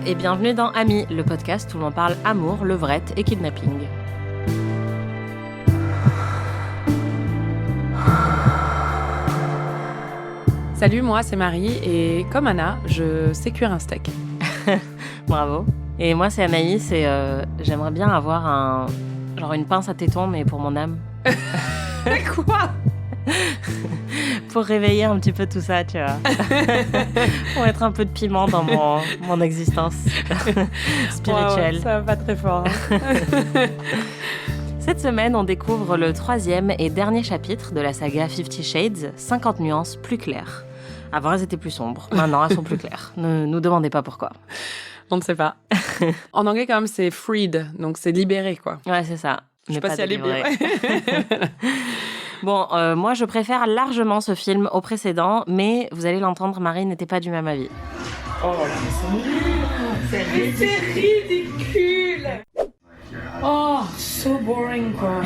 et bienvenue dans Amis, le podcast où l'on parle amour, levrette et kidnapping. Salut, moi c'est Marie et comme Anna, je sais cuire un steak. Bravo. Et moi c'est Anaïs et j'aimerais bien avoir une pince à téton mais pour mon âme. Quoi? Pour réveiller un petit peu tout ça, tu vois. Pour mettre un peu de piment dans mon existence spirituelle. Wow, ça va pas très fort. Cette semaine, on découvre le 3e et dernier chapitre de la saga 50 Shades, 50 nuances plus claires. Avant, elles étaient plus sombres. Maintenant, elles sont plus claires. Ne nous demandez pas pourquoi. On ne sait pas. En anglais, quand même, c'est freed, donc c'est libéré, quoi. Ouais, c'est ça. Je sais pas si elle est bien. Bon, moi, je préfère largement ce film au précédent, mais vous allez l'entendre, Marie n'était pas du même avis. Oh là là, c'est ridicule. Oh, so boring, quoi.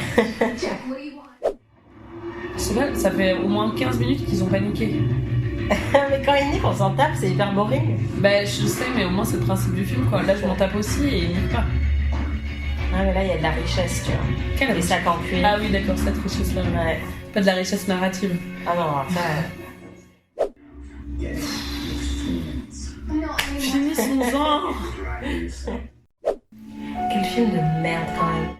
C'est vrai, ça fait au moins 15 minutes qu'ils ont paniqué. Mais quand il nique, on s'en tape, c'est hyper boring. Ben, je sais, mais au moins c'est le principe du film, quoi. Là, je m'en tape aussi et il nique pas. Ah, mais là, il y a de la richesse, tu vois. Quelle Les sacs en cuir. Ah oui, d'accord, cette richesse-là. Ouais. Pas de la richesse narrative. Ah non, ça... Finissons-en. Quel film de merde, quand même.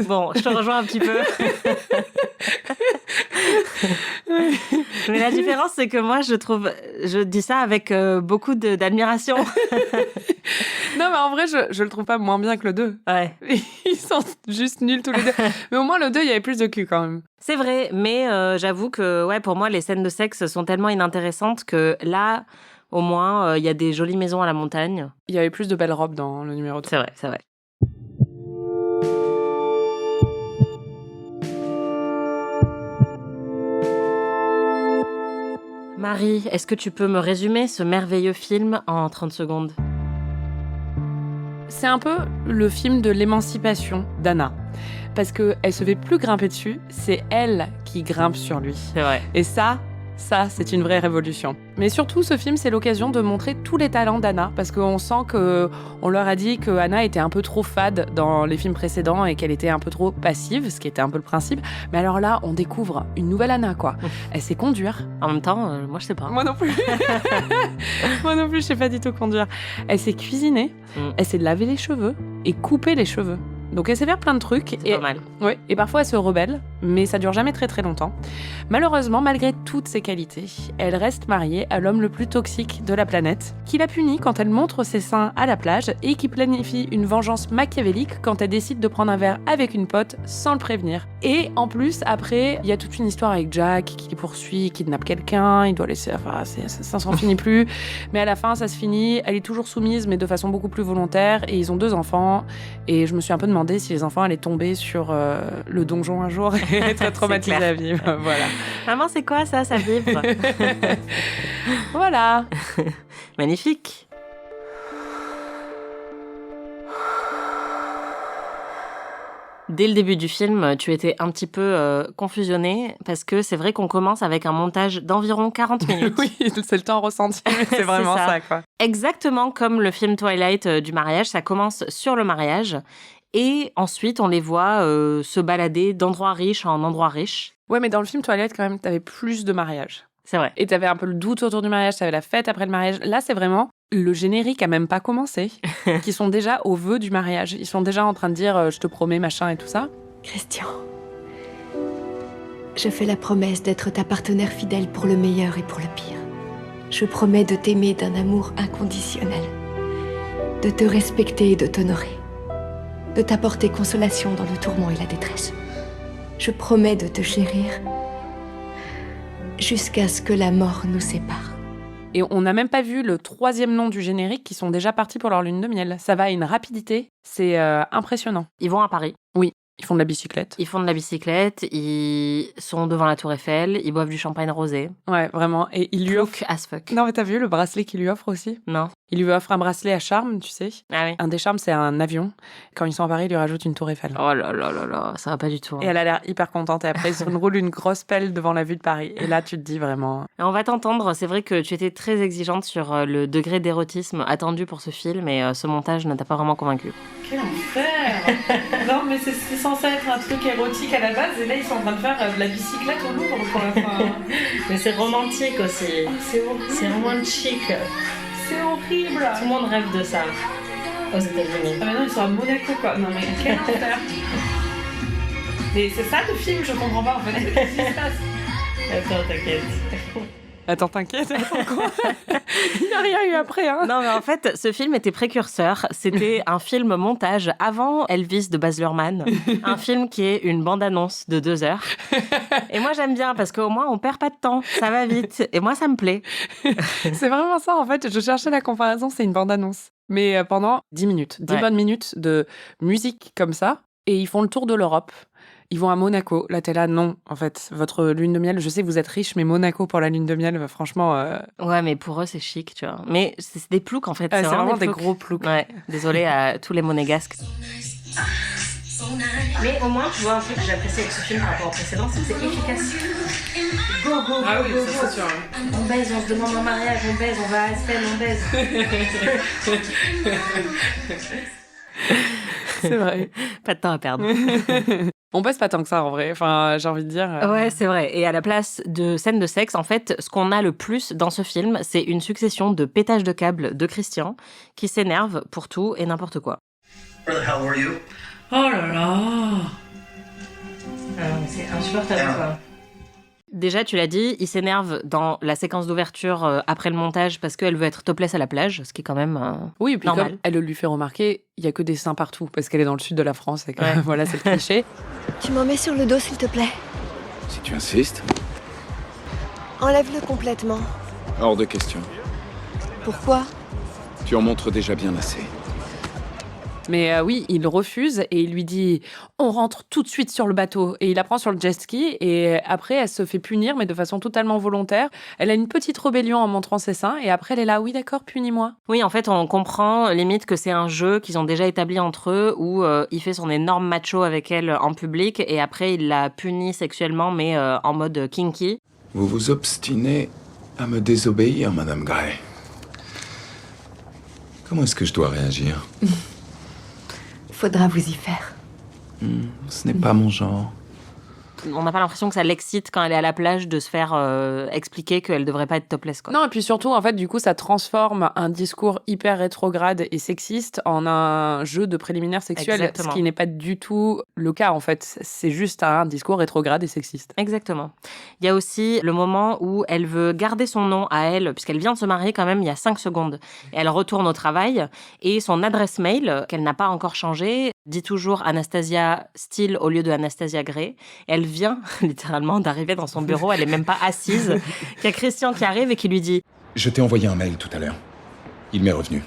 Bon, je te rejoins un petit peu. Mais la différence, c'est que moi, je dis ça avec beaucoup d'admiration. Non, mais en vrai, je le trouve pas moins bien que le 2. Ouais. Ils sont juste nuls tous les deux. Mais au moins, le 2, il y avait plus de cul quand même. C'est vrai, mais j'avoue que ouais, pour moi, les scènes de sexe sont tellement inintéressantes que là, au moins, il y a des jolies maisons à la montagne. Il y avait plus de belles robes dans le numéro 2. C'est vrai, c'est vrai. Marie, est-ce que tu peux me résumer ce merveilleux film en 30 secondes ? C'est un peu le film de l'émancipation d'Anna. Parce qu'elle se fait plus grimper dessus, c'est elle qui grimpe sur lui. C'est vrai. Et ça, c'est une vraie révolution. Mais surtout, ce film, c'est l'occasion de montrer tous les talents d'Anna, parce qu'on sent qu'on leur a dit que Anna était un peu trop fade dans les films précédents et qu'elle était un peu trop passive, ce qui était un peu le principe. Mais alors là, on découvre une nouvelle Anna, quoi. Elle sait conduire. En même temps, moi, je sais pas. Moi non plus. Moi non plus, je sais pas du tout conduire. Elle sait cuisiner, elle sait laver les cheveux et couper les cheveux. Donc elle sait faire plein de trucs. C'est pas mal. Ouais, et parfois elle se rebelle, mais ça dure jamais très très longtemps. Malheureusement, malgré toutes ses qualités, elle reste mariée à l'homme le plus toxique de la planète, qui la punit quand elle montre ses seins à la plage et qui planifie une vengeance machiavélique quand elle décide de prendre un verre avec une pote sans le prévenir. Et en plus, après, il y a toute une histoire avec Jack qui poursuit, kidnappe quelqu'un, il doit laisser... Enfin, ça s'en finit plus. Mais à la fin, ça se finit. Elle est toujours soumise, mais de façon beaucoup plus volontaire. Et ils ont 2 enfants. Et je me suis un peu demandé si les enfants allaient tomber sur le donjon un jour et être traumatisés à vivre. Voilà. Maman, c'est quoi ça vibre. Voilà. Magnifique. Dès le début du film, tu étais un petit peu confusionnée parce que c'est vrai qu'on commence avec un montage d'environ 40 minutes. Oui, c'est le temps ressenti, mais c'est vraiment ça, quoi. Exactement comme le film Twilight du mariage, ça commence sur le mariage et ensuite on les voit se balader d'endroit riche en endroit riche. Ouais, mais dans le film Twilight, quand même, t'avais plus de mariage. C'est vrai. Et t'avais un peu le doute autour du mariage, t'avais la fête après le mariage. Là, c'est vraiment le générique a même pas commencé, qui sont déjà au vœu du mariage. Ils sont déjà en train de dire je te promets, machin et tout ça. Christian, je fais la promesse d'être ta partenaire fidèle pour le meilleur et pour le pire. Je promets de t'aimer d'un amour inconditionnel, de te respecter et de t'honorer, de t'apporter consolation dans le tourment et la détresse. Je promets de te chérir jusqu'à ce que la mort nous sépare. Et on n'a même pas vu le 3e nom du générique qui sont déjà partis pour leur lune de miel. Ça va à une rapidité, c'est impressionnant. Ils vont à Paris. Oui. Ils font de la bicyclette. Ils font de la bicyclette, ils sont devant la Tour Eiffel, ils boivent du champagne rosé. Ouais, vraiment. Et il lui offre... Look as fuck. Non, mais t'as vu le bracelet qu'il lui offre aussi? Non. Il lui offre un bracelet à charme, tu sais. Ah oui. Un des charmes, c'est un avion. Quand ils sont à Paris, il lui rajoute une Tour Eiffel. Oh là là là là, ça va pas du tout. Et elle a l'air hyper contente. Et après, ils se roulent une grosse pelle devant la vue de Paris. Et là, tu te dis vraiment... On va t'entendre, c'est vrai que tu étais très exigeante sur le degré d'érotisme attendu pour ce film et ce montage ne t'a pas vraiment convaincu. Quel enfer. Non, mais c'est censé être un truc érotique à la base. Et là, ils sont en train de faire de la bicyclette au Louvre, quoi. Enfin... Mais c'est romantique aussi. Oh, c'est horrible. C'est romantique. C'est horrible. Tout le monde rêve de ça aux États-Unis. Ah mais non, ils sont à Monaco, quoi. Non, mais quel enfer. Mais c'est ça le film, je comprends pas en fait. Qu'est-ce qui se passe? Attends, t'inquiète. Attends, t'inquiète, attends quoi? Il n'y a rien eu après, hein. Non, mais en fait, ce film était précurseur. C'était un film montage avant Elvis de Baz Luhrmann. Un film qui est une bande-annonce de 2 heures. Et moi, j'aime bien parce qu'au moins, on perd pas de temps. Ça va vite. Et moi, ça me plaît. C'est vraiment ça, en fait. Je cherchais la comparaison, c'est une bande-annonce. Mais pendant 10 minutes, 10 bonnes minutes de musique comme ça. Et ils font le tour de l'Europe. Ils vont à Monaco. Là, t'es là, non, en fait, votre lune de miel, je sais que vous êtes riche, mais Monaco pour la lune de miel, franchement... Ouais, mais pour eux, c'est chic, tu vois. Mais c'est des ploucs, en fait. c'est vraiment des gros ploucs. Ouais, désolé à tous les monégasques. Mais au moins, tu vois, un truc que j'ai apprécié avec ce film par rapport au précédent, c'est que c'est efficace. Go, go, go, ah oui, go, ça, go. c'est sûr. On baise, on se demande en mariage, on baise, on va à Aspen, on baise. C'est vrai. Pas de temps à perdre. On passe pas tant que ça, en vrai. Enfin, j'ai envie de dire... Ouais, c'est vrai. Et à la place de scènes de sexe, en fait, ce qu'on a le plus dans ce film, c'est une succession de pétages de câbles de Christian qui s'énerve pour tout et n'importe quoi. Where the hell were you? Oh là là. C'est insupportable, quoi. Déjà, tu l'as dit, il s'énerve dans la séquence d'ouverture après le montage parce qu'elle veut être topless à la plage, ce qui est quand même oui, et puis normal. Comme elle le lui fait remarquer, il y a que des seins partout parce qu'elle est dans le sud de la France et que voilà, c'est le cliché. Tu m'en mets sur le dos, s'il te plaît. Si tu insistes, Enlève-le complètement. hors de question. Pourquoi? Tu en montres déjà bien assez. Mais oui, il refuse et il lui dit « On rentre tout de suite sur le bateau ». Et il la prend sur le jet ski et après, elle se fait punir, mais de façon totalement volontaire. Elle a une petite rébellion en montrant ses seins et après, elle est là « Oui, d'accord, punis-moi ». Oui, en fait, on comprend limite que c'est un jeu qu'ils ont déjà établi entre eux où il fait son énorme macho avec elle en public et après, il la punit sexuellement, mais en mode kinky. Vous vous obstinez à me désobéir, Madame Gray. Comment est-ce que je dois réagir? Faudra vous y faire. Ce n'est pas mon genre. On n'a pas l'impression que ça l'excite quand elle est à la plage de se faire expliquer qu'elle devrait pas être topless, quoi. Non, et puis surtout, en fait, du coup, ça transforme un discours hyper rétrograde et sexiste en un jeu de préliminaires sexuels, Exactement. ce qui n'est pas du tout le cas, en fait. C'est juste un discours rétrograde et sexiste. Exactement. Il y a aussi le moment où elle veut garder son nom à elle, puisqu'elle vient de se marier quand même il y a 5 secondes. Et elle retourne au travail et son adresse mail, qu'elle n'a pas encore changée, dit toujours Anastasia Steele au lieu de Anastasia Gray. Elle vient littéralement d'arriver dans son bureau, elle est même pas assise. Il y a Christian qui arrive et qui lui dit « Je t'ai envoyé un mail tout à l'heure. Il m'est revenu.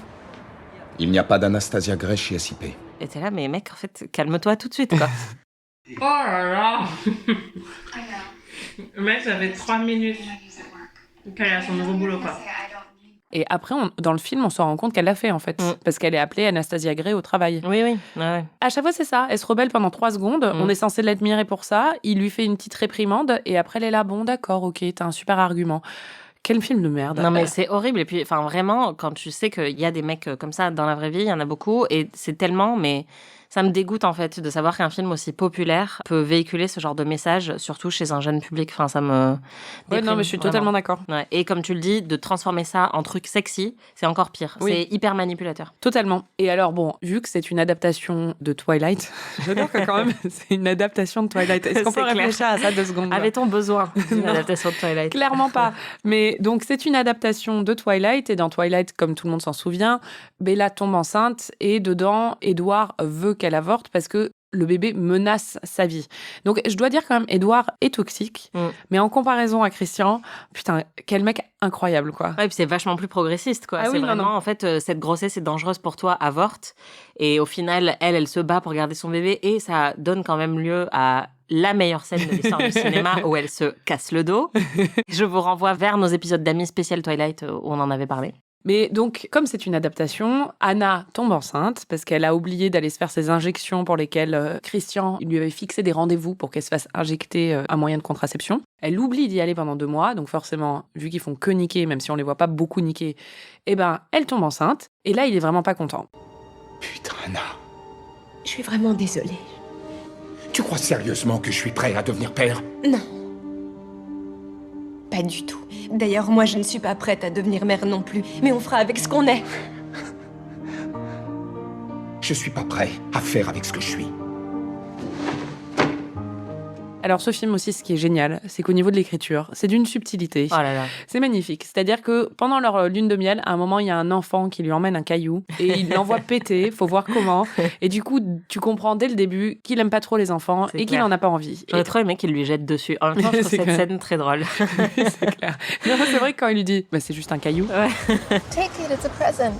Il n'y a pas d'Anastasia Gray chez SIP. » Et t'es là, mais mec, en fait, calme-toi tout de suite, quoi. Oh là là. Mec, ça fait 3 minutes qu'elle a son nouveau boulot, quoi. Et après, dans le film, on se rend compte qu'elle l'a fait, en fait. Parce qu'elle est appelée Anastasia Gray au travail. Oui, oui. Ouais. À chaque fois, c'est ça. Elle se rebelle pendant 3 secondes. On est censé l'admirer pour ça. Il lui fait une petite réprimande. Et après, elle est là, bon, d'accord, ok, t'as un super argument. Quel film de merde. Non, mais c'est horrible. Et puis, enfin, vraiment, quand tu sais qu'il y a des mecs comme ça dans la vraie vie, il y en a beaucoup. Et c'est tellement, mais ça me dégoûte, en fait, de savoir qu'un film aussi populaire peut véhiculer ce genre de message, surtout chez un jeune public. Enfin, ça me ouais, non, mais je suis totalement d'accord. Ouais. Et comme tu le dis, de transformer ça en truc sexy, c'est encore pire. Oui. C'est hyper manipulateur. Totalement. Et alors, bon, vu que c'est une adaptation de Twilight, j'adore que quand même, c'est une adaptation de Twilight. Est-ce qu'on peut réfléchir à ça 2 secondes? Avait-on besoin d'une adaptation de Twilight? Clairement pas. Mais donc, c'est une adaptation de Twilight. Et dans Twilight, comme tout le monde s'en souvient, Bella tombe enceinte. Et dedans, Edward veut qu'elle avorte parce que le bébé menace sa vie. Donc, je dois dire quand même, Édouard est toxique, mais en comparaison à Christian, putain, quel mec incroyable, quoi. Ouais, puis c'est vachement plus progressiste, quoi. Ah c'est oui, vraiment, non. en fait, cette grossesse est dangereuse pour toi, avorte. Et au final, elle se bat pour garder son bébé et ça donne quand même lieu à la meilleure scène de l'histoire du cinéma où elle se casse le dos. Je vous renvoie vers nos épisodes d'Amis spécial Twilight où on en avait parlé. Mais donc, comme c'est une adaptation, Anna tombe enceinte parce qu'elle a oublié d'aller se faire ses injections pour lesquelles Christian lui avait fixé des rendez-vous pour qu'elle se fasse injecter un moyen de contraception. Elle oublie d'y aller pendant 2 mois, donc forcément, vu qu'ils font que niquer, même si on les voit pas beaucoup niquer, elle tombe enceinte. Et là, il est vraiment pas content. Putain, Anna. Je suis vraiment désolée. Tu crois sérieusement que je suis prêt à devenir père? Non. Pas du tout. D'ailleurs, moi, je ne suis pas prête à devenir mère non plus. Mais on fera avec ce qu'on est. Je suis pas prêt à faire avec ce que je suis. Alors ce film aussi, ce qui est génial, c'est qu'au niveau de l'écriture, c'est d'une subtilité. Oh là là. C'est magnifique. C'est-à-dire que pendant leur lune de miel, à un moment, il y a un enfant qui lui emmène un caillou et il l'envoie péter, faut voir comment. Et du coup, tu comprends dès le début qu'il aime pas trop les enfants C'est et qu'il clair. en a pas envie. J'aurais trop aimé qu'il lui jette dessus. En même temps, je trouve C'est cette clair. scène très drôle. C'est clair. Non, c'est vrai que quand il lui dit c'est juste un caillou. Take it, it's a present.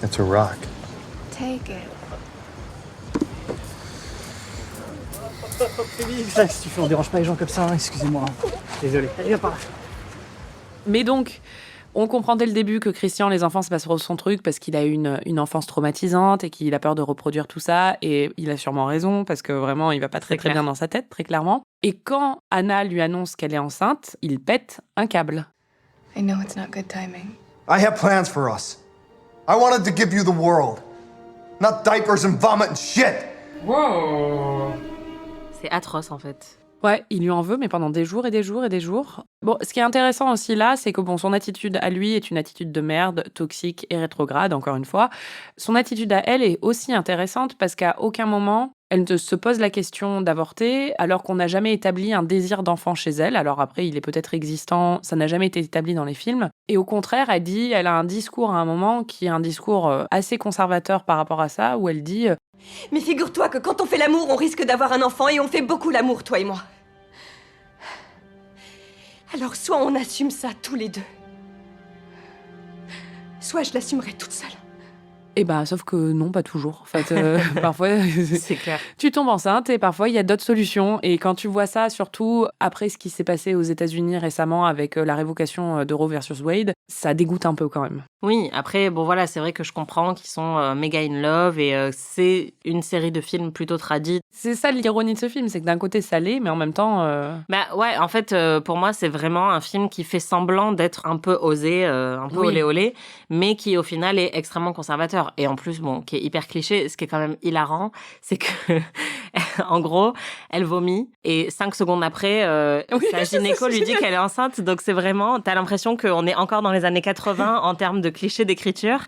It's a rock. Take it. Si on dérange pas les gens comme ça, hein, excusez-moi. Désolé. Allez, viens par là. Mais donc, on comprend dès le début que Christian, les enfants, c'est pas trop son truc parce qu'il a eu une enfance traumatisante et qu'il a peur de reproduire tout ça. Et il a sûrement raison parce que vraiment, il va pas très C'est clair. bien dans sa tête, très clairement. Et quand Anna lui annonce qu'elle est enceinte, il pète un câble. I know it's not good timing. I have plans for us. I wanted to give you the world. Not diapers and vomit and shit. C'est atroce, en fait. Ouais, il lui en veut, mais pendant des jours et des jours et des jours. Bon, ce qui est intéressant aussi là, c'est que son attitude à lui est une attitude de merde, toxique et rétrograde, encore une fois. Son attitude à elle est aussi intéressante parce qu'à aucun moment, elle ne se pose la question d'avorter, alors qu'on n'a jamais établi un désir d'enfant chez elle. Alors après, il est peut-être existant, ça n'a jamais été établi dans les films. Et au contraire, elle a un discours à un moment qui est un discours assez conservateur par rapport à ça, où elle dit Mais figure-toi que quand on fait l'amour, on risque d'avoir un enfant et on fait beaucoup l'amour, toi et moi. Alors soit on assume ça tous les deux, soit je l'assumerai toute seule. sauf que non, pas toujours. En fait, parfois, C'est clair. tu tombes enceinte et parfois, il y a d'autres solutions. Et quand tu vois ça, surtout après ce qui s'est passé aux États-Unis récemment avec la révocation de Roe versus Wade, ça dégoûte un peu quand même. Oui, après, bon voilà, c'est vrai que je comprends qu'ils sont méga in love et c'est une série de films plutôt tradis. C'est ça l'ironie de ce film, c'est que d'un côté, ça l'est, mais en même temps... Bah ouais, en fait, pour moi, c'est vraiment un film qui fait semblant d'être un peu osé, un peu Oui. olé olé, mais qui au final est extrêmement conservateur. Et en plus, bon, qui est hyper cliché, ce qui est quand même hilarant, c'est que, en gros, elle vomit et 5 secondes après, sa gynéco lui dit qu'elle est enceinte. Donc c'est vraiment, t'as l'impression qu'on est encore dans les années 80 en termes de clichés d'écriture.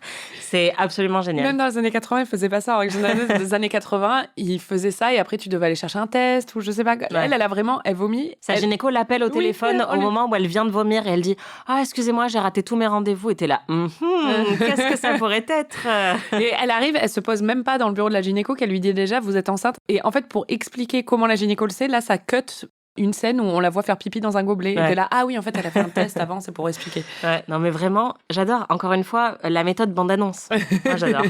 C'est absolument génial. Même dans les années 80, ils faisaient pas ça. En règle générale, dans les années 80, ils faisaient ça et après, tu devais aller chercher un test ou je sais pas. Elle a vraiment... Elle vomit. Sa gynéco l'appelle au Oui, téléphone on au lui- moment où elle vient de vomir et elle dit « Ah, excusez-moi, j'ai raté tous mes rendez-vous. » Et t'es là « Qu'est-ce que ça pourrait être ?» Et elle arrive, elle se pose même pas dans le bureau de la gynéco qu'elle lui dit déjà vous êtes enceinte. Et en fait, pour expliquer comment la gynéco le sait, là, ça cut une scène où on la voit faire pipi dans un gobelet. Ouais. Et t'es là, ah oui, en fait, elle a fait un test avant, c'est pour expliquer. Ouais, non mais vraiment, j'adore. Encore une fois, la méthode bande-annonce. Moi, j'adore.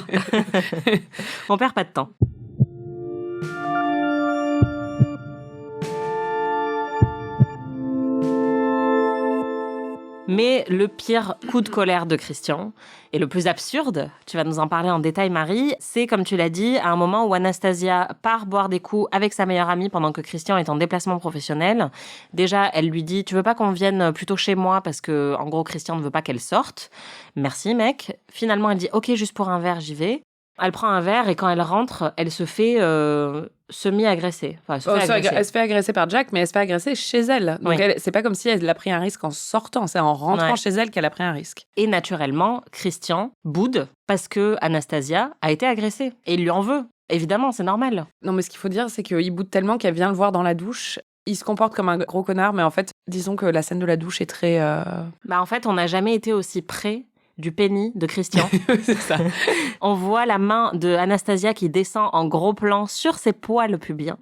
On perd pas de temps. Mais le pire coup de colère de Christian, et le plus absurde, tu vas nous en parler en détail Marie, c'est comme tu l'as dit, à un moment où Anastasia part boire des coups avec sa meilleure amie pendant que Christian est en déplacement professionnel. Déjà, elle lui dit « Tu veux pas qu'on vienne plutôt chez moi parce que, en gros, Christian ne veut pas qu'elle sorte. » Merci mec. Finalement, elle dit « Ok, juste pour un verre, j'y vais. » Elle prend un verre et quand elle rentre, elle se fait semi-agresser. Enfin, elle se fait agresser. Elle se fait agresser par Jack, mais elle se fait agresser chez elle. Donc, Oui. c'est pas comme si elle a pris un risque en sortant, c'est en rentrant Ouais. chez elle qu'elle a pris un risque. Et naturellement, Christian boude parce que Anastasia a été agressée. Et il lui en veut. Évidemment, c'est normal. Non, mais ce qu'il faut dire, c'est qu'il boude tellement qu'elle vient le voir dans la douche. Il se comporte comme un gros connard, mais en fait, disons que la scène de la douche est très... Bah, en fait, on n'a jamais été aussi près du pénis de Christian. C'est ça. On voit la main de Anastasia qui descend en gros plan sur ses poils pubiens.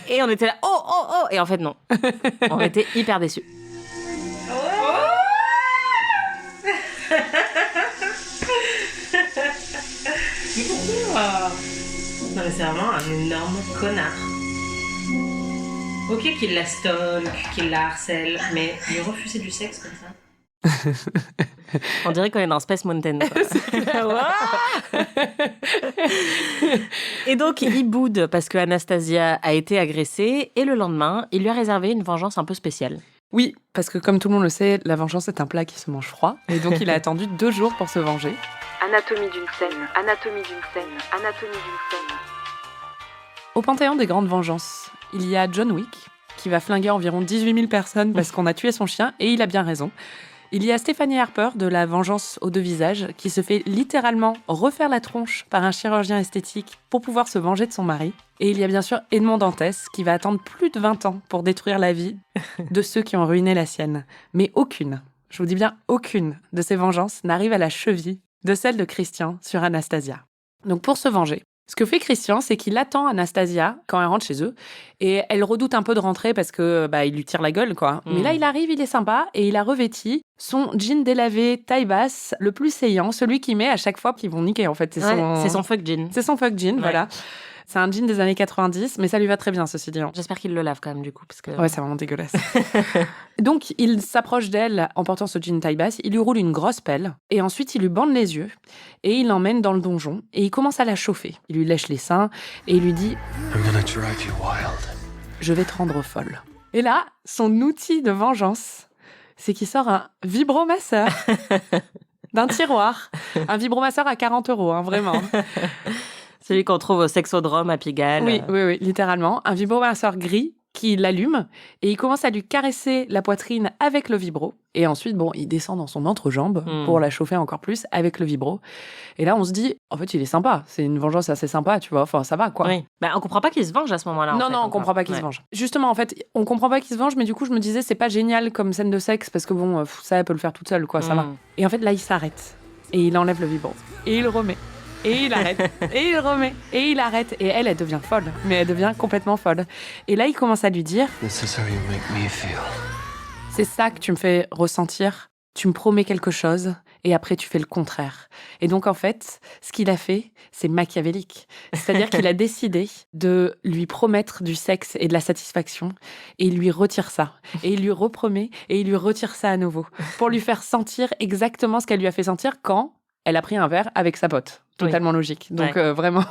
Et on était là, oh, oh, oh. Et en fait, non. On était hyper déçus. Non mais c'est vraiment un énorme connard. Ok qu'il la stalk, qu'il la harcèle, mais lui refuser du sexe comme ça. On dirait qu'on est dans Space Mountain. Et donc il boude parce que Anastasia a été agressée et le lendemain, il lui a réservé une vengeance un peu spéciale. Oui, parce que comme tout le monde le sait, la vengeance est un plat qui se mange froid. Et donc il a attendu 2 jours pour se venger. Anatomie d'une scène, anatomie d'une scène, anatomie d'une scène. Au Panthéon des Grandes Vengeances, il y a John Wick, qui va flinguer environ 18 000 personnes parce qu'on a tué son chien, et il a bien raison. Il y a Stephanie Harper de La Vengeance aux 2 visages, qui se fait littéralement refaire la tronche par un chirurgien esthétique pour pouvoir se venger de son mari. Et il y a bien sûr Edmond Dantès, qui va attendre plus de 20 ans pour détruire la vie de ceux qui ont ruiné la sienne. Mais aucune, je vous dis bien aucune, de ces vengeances n'arrive à la cheville de celle de Christian sur Anastasia. Donc pour se venger, ce que fait Christian, c'est qu'il attend Anastasia quand elle rentre chez eux, et elle redoute un peu de rentrer parce que il lui tire la gueule, quoi. Mais là, il arrive, il est sympa, et il a revêti son jean délavé taille basse, le plus saillant, celui qu'il met à chaque fois qu'ils vont niquer, en fait. C'est son fuck jean. C'est son fuck jean, voilà. C'est un jean des années 90, mais ça lui va très bien, ceci dit. J'espère qu'il le lave quand même, du coup. Parce que... Ouais, c'est vraiment dégueulasse. Donc, il s'approche d'elle en portant ce jean taille basse, il lui roule une grosse pelle, et ensuite, il lui bande les yeux, et il l'emmène dans le donjon, et il commence à la chauffer. Il lui lèche les seins, et il lui dit « Je vais te rendre folle ». Et là, son outil de vengeance, c'est qu'il sort un vibromasseur d'un tiroir. Un vibromasseur à 40 €, hein, vraiment. Celui qu'on trouve au Sexodrome à Pigalle. Oui, littéralement. Un vibromasseur gris qui l'allume et il commence à lui caresser la poitrine avec le vibro. Et ensuite, il descend dans son entrejambe pour la chauffer encore plus avec le vibro. Et là, on se dit, en fait, il est sympa. C'est une vengeance assez sympa, tu vois. Enfin, ça va, quoi. Oui. On comprend pas qu'il se venge à ce moment-là. Non, on comprend pas qu'il se venge. Justement, en fait, on comprend pas qu'il se venge, mais du coup, je me disais, c'est pas génial comme scène de sexe parce que ça, elle peut le faire toute seule, quoi. Ça va. Et en fait, là, il s'arrête. Et il enlève le vibro. Et il le remet. Et il arrête, et il remet, et il arrête. Et elle devient folle, mais elle devient complètement folle. Et là, il commence à lui dire « C'est ça que tu me fais ressentir. Tu me promets quelque chose, et après, tu fais le contraire. » Et donc, en fait, ce qu'il a fait, c'est machiavélique. C'est-à-dire qu'il a décidé de lui promettre du sexe et de la satisfaction, et il lui retire ça. Et il lui repromet, et il lui retire ça à nouveau, pour lui faire sentir exactement ce qu'elle lui a fait sentir quand elle a pris un verre avec sa pote. Totalement logique. Donc vraiment,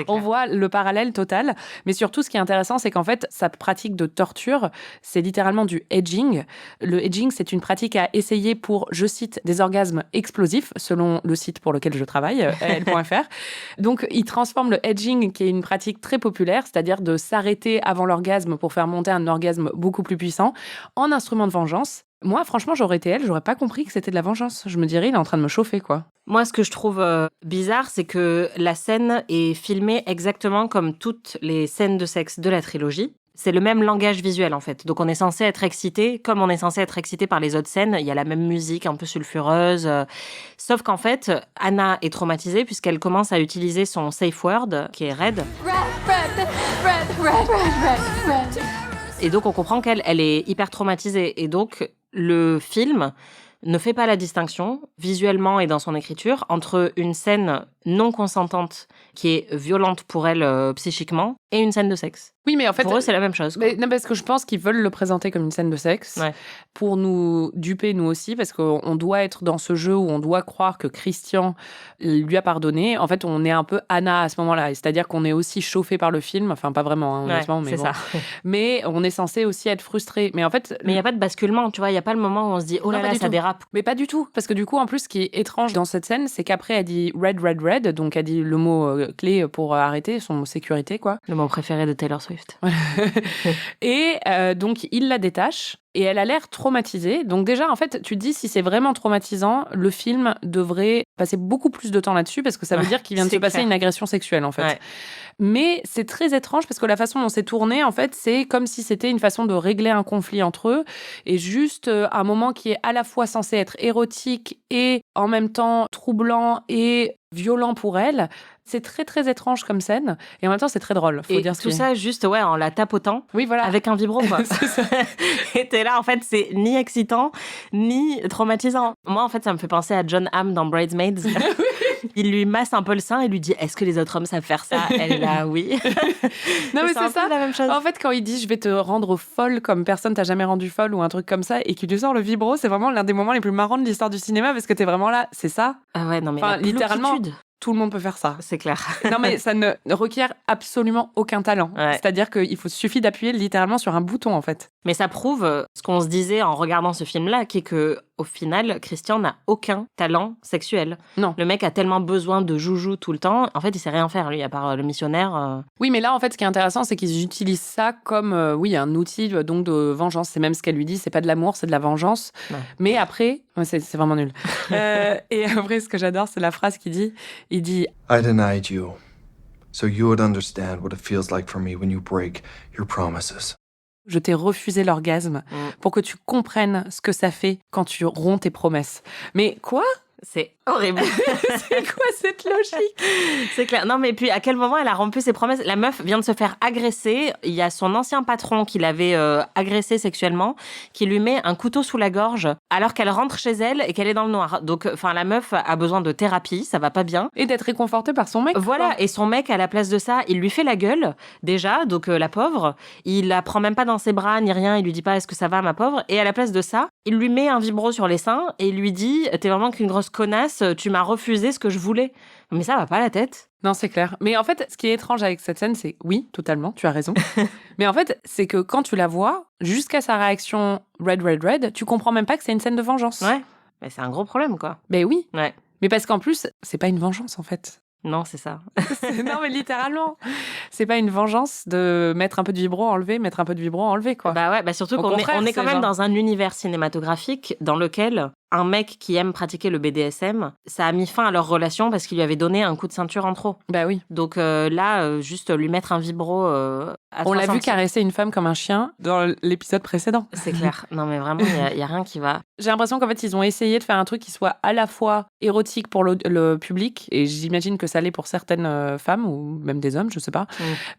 on voit le parallèle total. Mais surtout, ce qui est intéressant, c'est qu'en fait, sa pratique de torture, c'est littéralement du edging. Le edging, c'est une pratique à essayer pour, je cite, des orgasmes explosifs, selon le site pour lequel je travaille, l.fr. Donc, il transforme le edging, qui est une pratique très populaire, c'est-à-dire de s'arrêter avant l'orgasme pour faire monter un orgasme beaucoup plus puissant, en instrument de vengeance. Moi, franchement, j'aurais été elle, j'aurais pas compris que c'était de la vengeance. Je me dirais, il est en train de me chauffer, quoi. Moi, ce que je trouve bizarre, c'est que la scène est filmée exactement comme toutes les scènes de sexe de la trilogie. C'est le même langage visuel, en fait. Donc, on est censé être excité, comme on est censé être excité par les autres scènes. Il y a la même musique un peu sulfureuse. Sauf qu'en fait, Anna est traumatisée puisqu'elle commence à utiliser son safe word, qui est red. Red. Et donc, on comprend qu'elle est hyper traumatisée. Et donc, le film ne fait pas la distinction, visuellement et dans son écriture, entre une scène non consentante qui est violente pour elle psychiquement et une scène de sexe. Oui, mais en fait... Pour eux, c'est la même chose. Mais, non, parce que je pense qu'ils veulent le présenter comme une scène de sexe pour nous duper, nous aussi, parce qu'on doit être dans ce jeu où on doit croire que Christian lui a pardonné. En fait, on est un peu Anna à ce moment-là. C'est-à-dire qu'on est aussi chauffé par le film. Enfin, pas vraiment, hein, honnêtement. Mais c'est ça. Mais on est censé aussi être frustré. Mais en fait... Mais il n'y a pas de basculement, tu vois. Il n'y a pas le moment où on se dit « Oh là là, ça dérape ». Mais pas du tout. Parce que du coup, en plus, ce qui est étrange dans cette scène, c'est qu'après, elle dit « red, red, red ». Donc, elle dit le mot clé pour arrêter, son mot sécurité, quoi. Le mot préféré de Taylor Swift. Et donc, il la détache. Et elle a l'air traumatisée. Donc déjà, en fait, tu te dis, si c'est vraiment traumatisant, le film devrait passer beaucoup plus de temps là-dessus parce que ça veut dire qu'il vient de se passer une agression sexuelle, en fait. Ouais. Mais c'est très étrange parce que la façon dont c'est tourné, en fait, c'est comme si c'était une façon de régler un conflit entre eux et juste un moment qui est à la fois censé être érotique et en même temps troublant et violent pour elle. C'est très, très étrange comme scène. Et en même temps, c'est très drôle. Faut et dire tout ça juste en la tapotant oui, voilà. avec un vibro, quoi. C'est ça. Et t'es là, en fait, c'est ni excitant, ni traumatisant. Moi, en fait, ça me fait penser à John Hamm dans Bridesmaids. Il lui masse un peu le sein et lui dit « Est-ce que les autres hommes savent faire ça ?» Elle est là, oui. Non, mais c'est un c'est ça. peu la même chose. En fait, quand il dit « Je vais te rendre folle comme personne t'a jamais rendu folle » ou un truc comme ça, et qu'il lui sort le vibro, c'est vraiment l'un des moments les plus marrants de l'histoire du cinéma parce que t'es vraiment là, c'est ça. Ah ouais, non, mais Enfin, la littéralement, ploquitude. tout le monde peut faire ça. C'est clair. Non, mais ça ne requiert absolument aucun talent. Ouais. C'est-à-dire qu'il suffit d'appuyer littéralement sur un bouton, en fait. Mais ça prouve ce qu'on se disait en regardant ce film-là, qui est que, au final, Christian n'a aucun talent sexuel. Non. Le mec a tellement besoin de joujou tout le temps. En fait, il sait rien faire, lui, à part le missionnaire. Oui, mais là, en fait, ce qui est intéressant, c'est qu'ils utilisent ça comme, un outil donc de vengeance. C'est même ce qu'elle lui dit, c'est pas de l'amour, c'est de la vengeance. Ouais. Mais après, c'est vraiment nul. Et après, ce que j'adore, c'est la phrase qu'il dit. Il dit I denied you, so you would understand what it feels like for me when you break your promises. je t'ai refusé l'orgasme pour que tu comprennes ce que ça fait quand tu romps tes promesses. Mais quoi ? C'est horrible. C'est quoi cette logique ? C'est clair. Non, mais puis à quel moment elle a rompu ses promesses ? La meuf vient de se faire agresser. Il y a son ancien patron qui l'avait agressée sexuellement, qui lui met un couteau sous la gorge alors qu'elle rentre chez elle et qu'elle est dans le noir. Donc, la meuf a besoin de thérapie, ça va pas bien. Et d'être réconfortée par son mec. Voilà. Quoi. Et son mec, à la place de ça, il lui fait la gueule, déjà. Donc, la pauvre, il la prend même pas dans ses bras ni rien. Il lui dit pas est-ce que ça va, ma pauvre. Et à la place de ça, il lui met un vibro sur les seins et il lui dit t'es vraiment qu'une grosse connasse, tu m'as refusé ce que je voulais. Mais ça va pas la tête. Non, c'est clair. Mais en fait, ce qui est étrange avec cette scène, c'est oui, totalement, tu as raison. Mais en fait, c'est que quand tu la vois, jusqu'à sa réaction red, tu comprends même pas que c'est une scène de vengeance. Ouais. Mais c'est un gros problème, quoi. Ben oui. Ouais. Mais parce qu'en plus, c'est pas une vengeance, en fait. Non, c'est ça. Non, mais littéralement. C'est pas une vengeance de mettre un peu de vibro, enlever, mettre un peu de vibro, enlever, quoi. Bah ouais, surtout Au qu'on contraire, est quand c'est même genre... dans un univers cinématographique dans lequel un mec qui aime pratiquer le BDSM, ça a mis fin à leur relation parce qu'il lui avait donné un coup de ceinture en trop. Bah oui. Donc juste lui mettre un vibro à On l'a 3 vu caresser une femme comme un chien dans l'épisode précédent. C'est clair. Non, mais vraiment, il y a rien qui va. J'ai l'impression qu'en fait, ils ont essayé de faire un truc qui soit à la fois érotique pour le public, et j'imagine que ça l'est pour certaines femmes, ou même des hommes, je sais pas,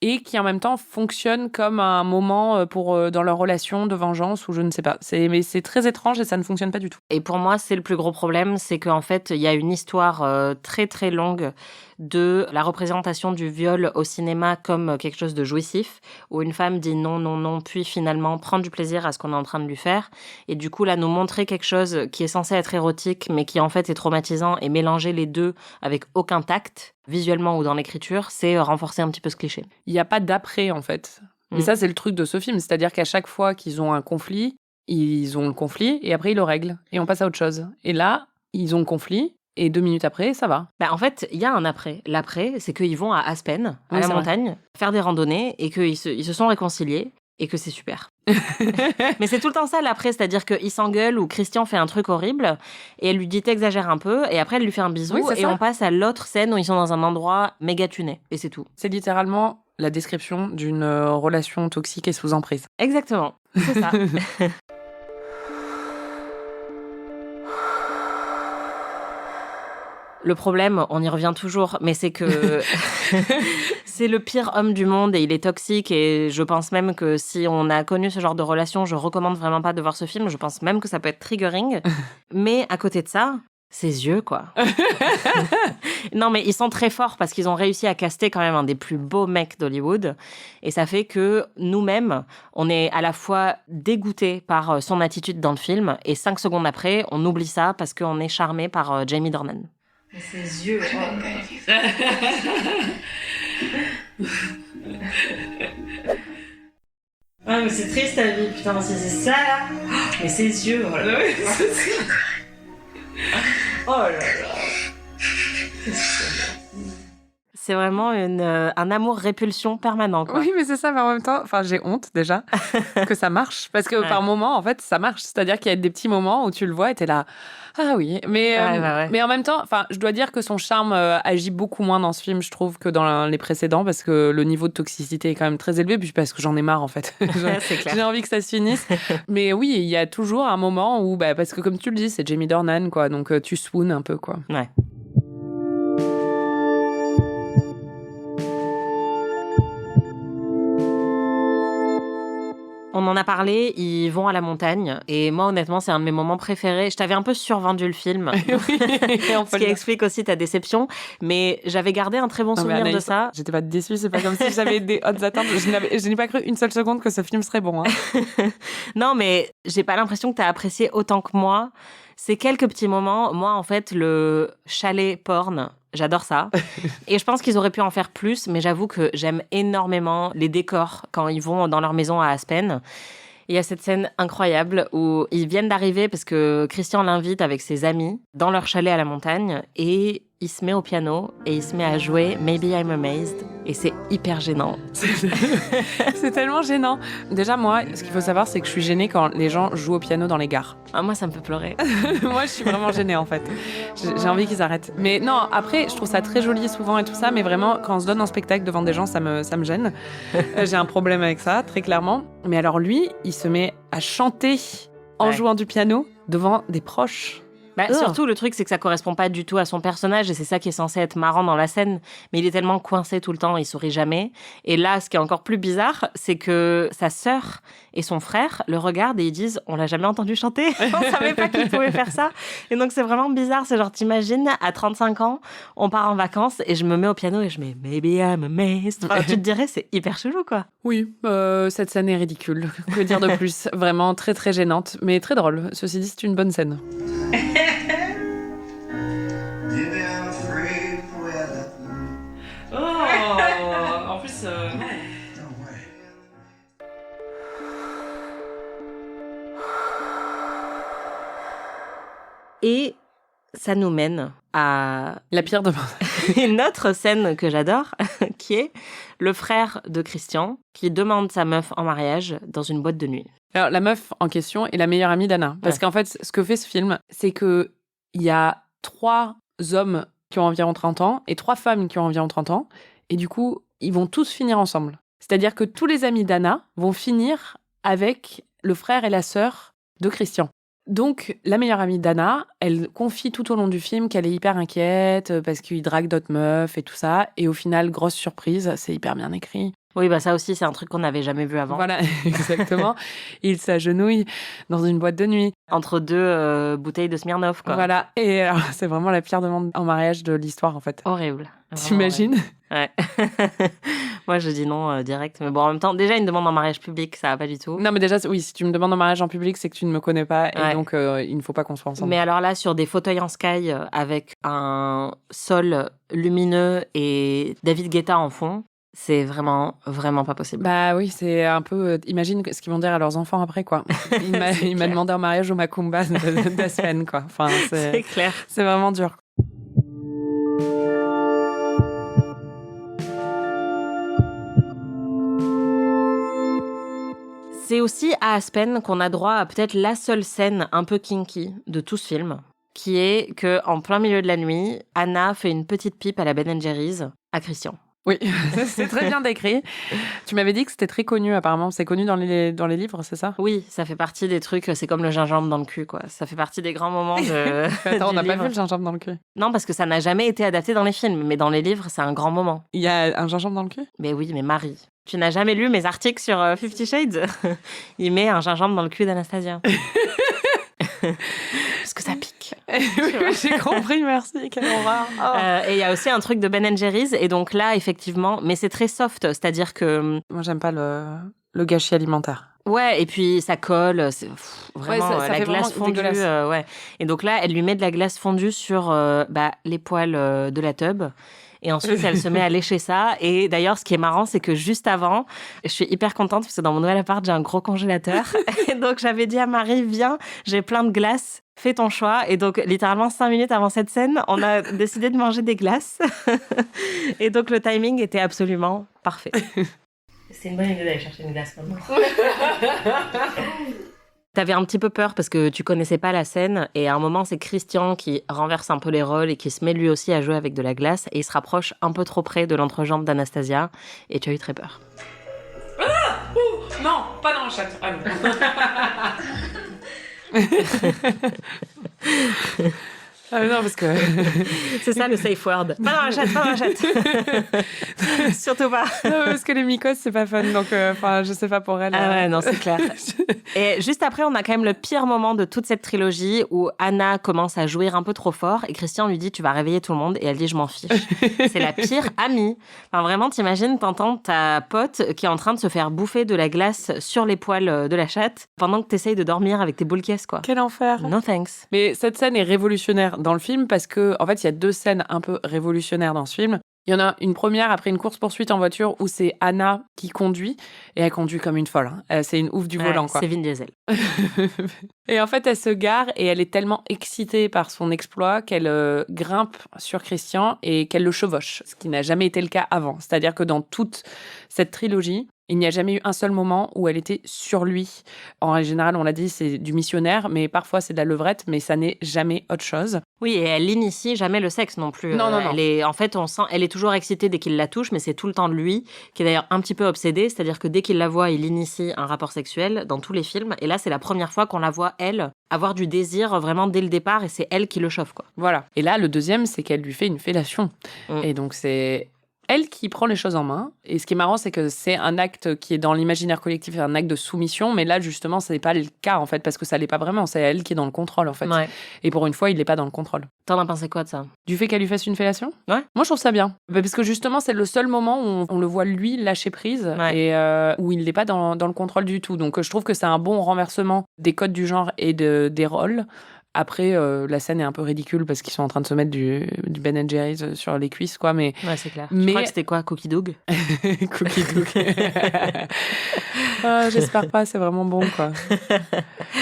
et qui en même temps fonctionne comme un moment pour dans leur relation de vengeance, ou je ne sais pas. Mais c'est très étrange et ça ne fonctionne pas du tout. Et pour moi, c'est le plus gros problème, c'est qu'en fait, il y a une histoire très très longue de la représentation du viol au cinéma comme quelque chose de jouissif, où une femme dit non, puis finalement prend du plaisir à ce qu'on est en train de lui faire. Et du coup, là, nous montrer quelque chose qui est censé être érotique, mais qui en fait est traumatisant, et mélanger les deux avec aucun tact, visuellement ou dans l'écriture, c'est renforcer un petit peu ce cliché. Il n'y a pas d'après, en fait. Mais ça, c'est le truc de ce film. C'est-à-dire qu'à chaque fois qu'ils ont un conflit, ils ont le conflit, et après, ils le règlent. Et on passe à autre chose. Et là, ils ont le conflit, et 2 minutes après, ça va. En fait, il y a un après. L'après, c'est qu'ils vont à Aspen, à la montagne, faire des randonnées, et qu'ils se sont réconciliés, et que c'est super. Mais c'est tout le temps ça, l'après, c'est-à-dire qu'il s'engueule ou Christian fait un truc horrible, et elle lui dit t'exagères un peu, et après elle lui fait un bisou, et on passe à l'autre scène où ils sont dans un endroit méga tuné, et c'est tout. C'est littéralement la description d'une relation toxique et sous emprise. Exactement, c'est ça. Le problème, on y revient toujours, mais c'est que c'est le pire homme du monde et il est toxique, et je pense même que si on a connu ce genre de relation, je recommande vraiment pas de voir ce film. Je pense même que ça peut être triggering. Mais à côté de ça, ses yeux, quoi. Non, mais ils sont très forts parce qu'ils ont réussi à caster quand même un des plus beaux mecs d'Hollywood. Et ça fait que nous-mêmes, on est à la fois dégoûtés par son attitude dans le film, et 5 secondes après, on oublie ça parce qu'on est charmé par Jamie Dornan. Ses yeux. Ah, mais c'est triste ta vie, putain, c'est ça là. Mais ses yeux, oh là là. Oh là là. C'est vraiment un amour-répulsion permanent, quoi. Oui, mais c'est ça, mais en même temps, j'ai honte déjà que ça marche. Parce que par moment, en fait, ça marche. C'est-à-dire qu'il y a des petits moments où tu le vois et t'es là, ah oui. Mais en même temps, je dois dire que son charme agit beaucoup moins dans ce film, je trouve, que dans les précédents, parce que le niveau de toxicité est quand même très élevé, puis parce que j'en ai marre, en fait. C'est clair. J'ai envie que ça se finisse. Mais oui, il y a toujours un moment où, parce que comme tu le dis, c'est Jamie Dornan, quoi. Donc tu swoones un peu, quoi. Ouais. On en a parlé, ils vont à la montagne. Et moi, honnêtement, c'est un de mes moments préférés. Je t'avais un peu survendu le film. Oui, ce qui explique aussi ta déception. Mais j'avais gardé un très bon souvenir Anaïs, de ça. J'étais pas déçue, c'est pas comme si j'avais des hautes attentes. Je n'ai pas cru une seule seconde que ce film serait bon. Hein. Non, mais j'ai pas l'impression que t'as apprécié autant que moi. C'est quelques petits moments. Moi, en fait, le chalet porn, j'adore ça. Et je pense qu'ils auraient pu en faire plus, mais j'avoue que j'aime énormément les décors quand ils vont dans leur maison à Aspen. Il y a cette scène incroyable où ils viennent d'arriver parce que Christian l'invite avec ses amis dans leur chalet à la montagne et il se met au piano et il se met à jouer Maybe I'm Amazed et c'est hyper gênant. C'est tellement gênant. Déjà, moi, ce qu'il faut savoir, c'est que je suis gênée quand les gens jouent au piano dans les gares. Ah, moi, ça me fait pleurer. Moi, je suis vraiment gênée, en fait. J'ai envie qu'ils arrêtent. Mais non, après, je trouve ça très joli souvent et tout ça, mais vraiment, quand on se donne un spectacle devant des gens, ça me gêne. J'ai un problème avec ça, très clairement. Mais alors lui, il se met à chanter en jouant du piano devant des proches. Surtout, le truc, c'est que ça correspond pas du tout à son personnage et c'est ça qui est censé être marrant dans la scène. Mais il est tellement coincé tout le temps, il sourit jamais. Et là, ce qui est encore plus bizarre, c'est que sa sœur et son frère le regardent et ils disent « On l'a jamais entendu chanter. On savait pas qu'il pouvait faire ça. » Et donc, c'est vraiment bizarre. C'est genre, t'imagines, à 35 ans, on part en vacances et je me mets au piano et je mets « Maybe I'm amazed. » Enfin, tu te dirais, c'est hyper chelou, quoi. Oui, cette scène est ridicule. Que dire de plus? Vraiment très, très gênante, mais très drôle. Ceci dit, c'est une bonne scène. En plus, Et ça nous mène à la pire demande. Une autre scène que j'adore, qui est le frère de Christian qui demande sa meuf en mariage dans une boîte de nuit. Alors, la meuf en question est la meilleure amie d'Anna. Parce qu'en fait, ce que fait ce film, c'est qu'il y a 3 hommes qui ont environ 30 ans et 3 femmes qui ont environ 30 ans. Et du coup, ils vont tous finir ensemble. C'est-à-dire que tous les amis d'Anna vont finir avec le frère et la sœur de Christian. Donc, la meilleure amie d'Anna, elle confie tout au long du film qu'elle est hyper inquiète parce qu'il drague d'autres meufs et tout ça. Et au final, grosse surprise, c'est hyper bien écrit. Oui, ça aussi, c'est un truc qu'on n'avait jamais vu avant. Voilà, exactement. Il s'agenouille dans une boîte de nuit. Entre 2 bouteilles de Smirnoff, quoi. Voilà, et alors, c'est vraiment la pire demande en mariage de l'histoire, en fait. Horrible. T'imagines ? Ouais. Moi, je dis non direct. Mais bon, en même temps, déjà, une demande en mariage public, ça va pas du tout. Non, mais déjà, oui, si tu me demandes en mariage en public, c'est que tu ne me connais pas. Et donc, il ne faut pas qu'on soit ensemble. Mais alors là, sur des fauteuils en sky avec un sol lumineux et David Guetta en fond, c'est vraiment, vraiment pas possible. Bah oui, c'est un peu... imagine ce qu'ils vont dire à leurs enfants après, quoi. Il m'a demandé en mariage au Macumba d'Aspen, quoi. Enfin, c'est clair. C'est vraiment dur. C'est aussi à Aspen qu'on a droit à peut-être la seule scène un peu kinky de tout ce film, qui est qu'en plein milieu de la nuit, Anna fait une petite pipe à la Ben & Jerry's à Christian. Oui, c'est très bien décrit. Tu m'avais dit que c'était très connu, apparemment. C'est connu dans les livres, c'est ça ? Oui, ça fait partie des trucs, c'est comme le gingembre dans le cul, quoi. Ça fait partie des grands moments de. Attends, on n'a pas vu le gingembre dans le cul. Non, parce que ça n'a jamais été adapté dans les films, mais dans les livres, c'est un grand moment. Il y a un gingembre dans le cul ? Mais oui, mais Marie. Tu n'as jamais lu mes articles sur 50 Shades ? Il met un gingembre dans le cul d'Anastasia. Parce que ça pique. Oui, j'ai compris, merci, quelle horreur. Et il y a aussi un truc de Ben & Jerry's, et donc là, effectivement, mais c'est très soft, c'est-à-dire que... Moi, j'aime pas le gâchis alimentaire. Ouais, et puis ça colle, c'est vraiment ça la fait glace vraiment fondue. Ouais. Et donc là, elle lui met de la glace fondue sur les poils de la tub. Et ensuite, elle se met à lécher ça. Et d'ailleurs, ce qui est marrant, c'est que juste avant, je suis hyper contente parce que dans mon nouvel appart, j'ai un gros congélateur. Et donc, j'avais dit à Marie, viens, j'ai plein de glaces. Fais ton choix. Et donc, littéralement, 5 minutes avant cette scène, on a décidé de manger des glaces. Et donc, le timing était absolument parfait. C'est une bonne idée d'aller chercher une glace maintenant. T'avais un petit peu peur parce que tu connaissais pas la scène. Et à un moment, c'est Christian qui renverse un peu les rôles et qui se met lui aussi à jouer avec de la glace. Et il se rapproche un peu trop près de l'entrejambe d'Anastasia. Et tu as eu très peur. Ah non, pas dans la chatte. Ah non. Ah non, parce que... C'est ça le safe word. Pas dans la chatte, pas dans la chatte. Surtout pas. Non, parce que les mycoses, c'est pas fun. Donc, je sais pas pour elle. Ah ouais, non, c'est clair. Et juste après, on a quand même le pire moment de toute cette trilogie où Anna commence à jouir un peu trop fort et Christian lui dit « Tu vas réveiller tout le monde » et elle dit « Je m'en fiche ». C'est la pire amie. Enfin, vraiment, t'imagines, t'entends ta pote qui est en train de se faire bouffer de la glace sur les poils de la chatte pendant que t'essayes de dormir avec tes boules caisses, quoi. Quel enfer. No thanks. Mais cette scène est révolutionnaire dans le film parce que, en fait, il y a 2 scènes un peu révolutionnaires dans ce film. Il y en a une première après une course-poursuite en voiture où c'est Anna qui conduit et elle conduit comme une folle. Hein. C'est une ouf du volant, quoi. C'est Vin Diesel. Et en fait, elle se gare et elle est tellement excitée par son exploit qu'elle grimpe sur Christian et qu'elle le chevauche, ce qui n'a jamais été le cas avant. C'est-à-dire que dans toute cette trilogie, il n'y a jamais eu un seul moment où elle était sur lui. En général, on l'a dit, c'est du missionnaire, mais parfois c'est de la levrette, mais ça n'est jamais autre chose. Oui, et elle n'initie jamais le sexe non plus. Non. En fait, on sent, elle est toujours excitée dès qu'il la touche, mais c'est tout le temps de lui, qui est d'ailleurs un petit peu obsédé, c'est-à-dire que dès qu'il la voit, il initie un rapport sexuel dans tous les films, et là, c'est la première fois qu'on la voit, elle, avoir du désir vraiment dès le départ, et c'est elle qui le chauffe, quoi. Voilà. Et là, le deuxième, c'est qu'elle lui fait une fellation. Et donc, c'est elle qui prend les choses en main. Et ce qui est marrant, c'est que c'est un acte qui est dans l'imaginaire collectif, un acte de soumission. Mais là, justement, ce n'est pas le cas, en fait, parce que ça l'est pas vraiment. C'est elle qui est dans le contrôle, en fait. Ouais. Et pour une fois, il n'est pas dans le contrôle. T'en as pensé quoi de ça ? Du fait qu'elle lui fasse une fellation ? Ouais. Moi, je trouve ça bien. Parce que justement, c'est le seul moment où on le voit, lui, lâcher prise. Ouais. Et où il n'est pas dans le contrôle du tout. Donc, je trouve que c'est un bon renversement des codes du genre et des rôles. Après, la scène est un peu ridicule parce qu'ils sont en train de se mettre du Ben & Jerry's sur les cuisses, quoi. Mais ouais, c'est clair. Je crois que c'était quoi, Cookie Doug ? Cookie Doug. J'espère pas, c'est vraiment bon, quoi.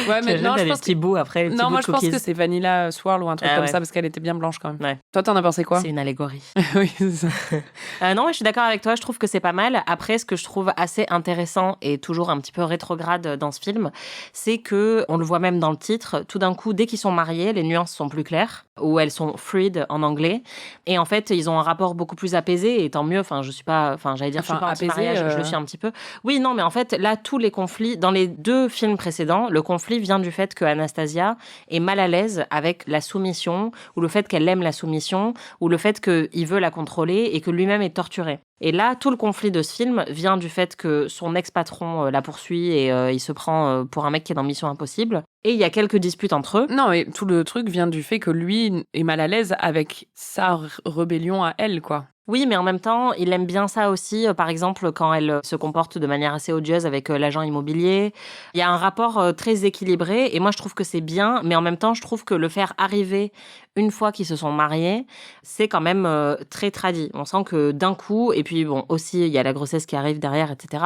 Ouais, mais non, je pense petits bouts après. Non, moi je pense que c'est Vanilla Swirl ou un truc comme ça parce qu'elle était bien blanche quand même. Ouais. Toi, t'en as pensé quoi ? C'est une allégorie. Oui, c'est ça. Non, je suis d'accord avec toi. Je trouve que c'est pas mal. Après, ce que je trouve assez intéressant et toujours un petit peu rétrograde dans ce film, c'est que on le voit même dans le titre. Tout d'un coup, dès qu'ils sont mariés, les nuances sont plus claires, ou elles sont freed en anglais. Et en fait, ils ont un rapport beaucoup plus apaisé. Et tant mieux. Enfin, je suis pas. Enfin, j'allais dire, je suis pas anti-mariage. Je le suis un petit peu. Oui, non, mais en fait, là, tous les conflits dans les 2 films précédents, le conflit vient du fait que Anastasia est mal à l'aise avec la soumission, ou le fait qu'elle aime la soumission, ou le fait qu'il veut la contrôler et que lui-même est torturé. Et là, tout le conflit de ce film vient du fait que son ex-patron la poursuit et il se prend pour un mec qui est dans Mission Impossible. Et il y a quelques disputes entre eux. Non, mais tout le truc vient du fait que lui est mal à l'aise avec sa rébellion à elle, quoi. Oui, mais en même temps, il aime bien ça aussi. Par exemple, quand elle se comporte de manière assez odieuse avec l'agent immobilier. Il y a un rapport très équilibré et moi, je trouve que c'est bien. Mais en même temps, je trouve que le faire arriver une fois qu'ils se sont mariés, c'est quand même très tradit. On sent que d'un coup, et puis bon, aussi, il y a la grossesse qui arrive derrière, etc.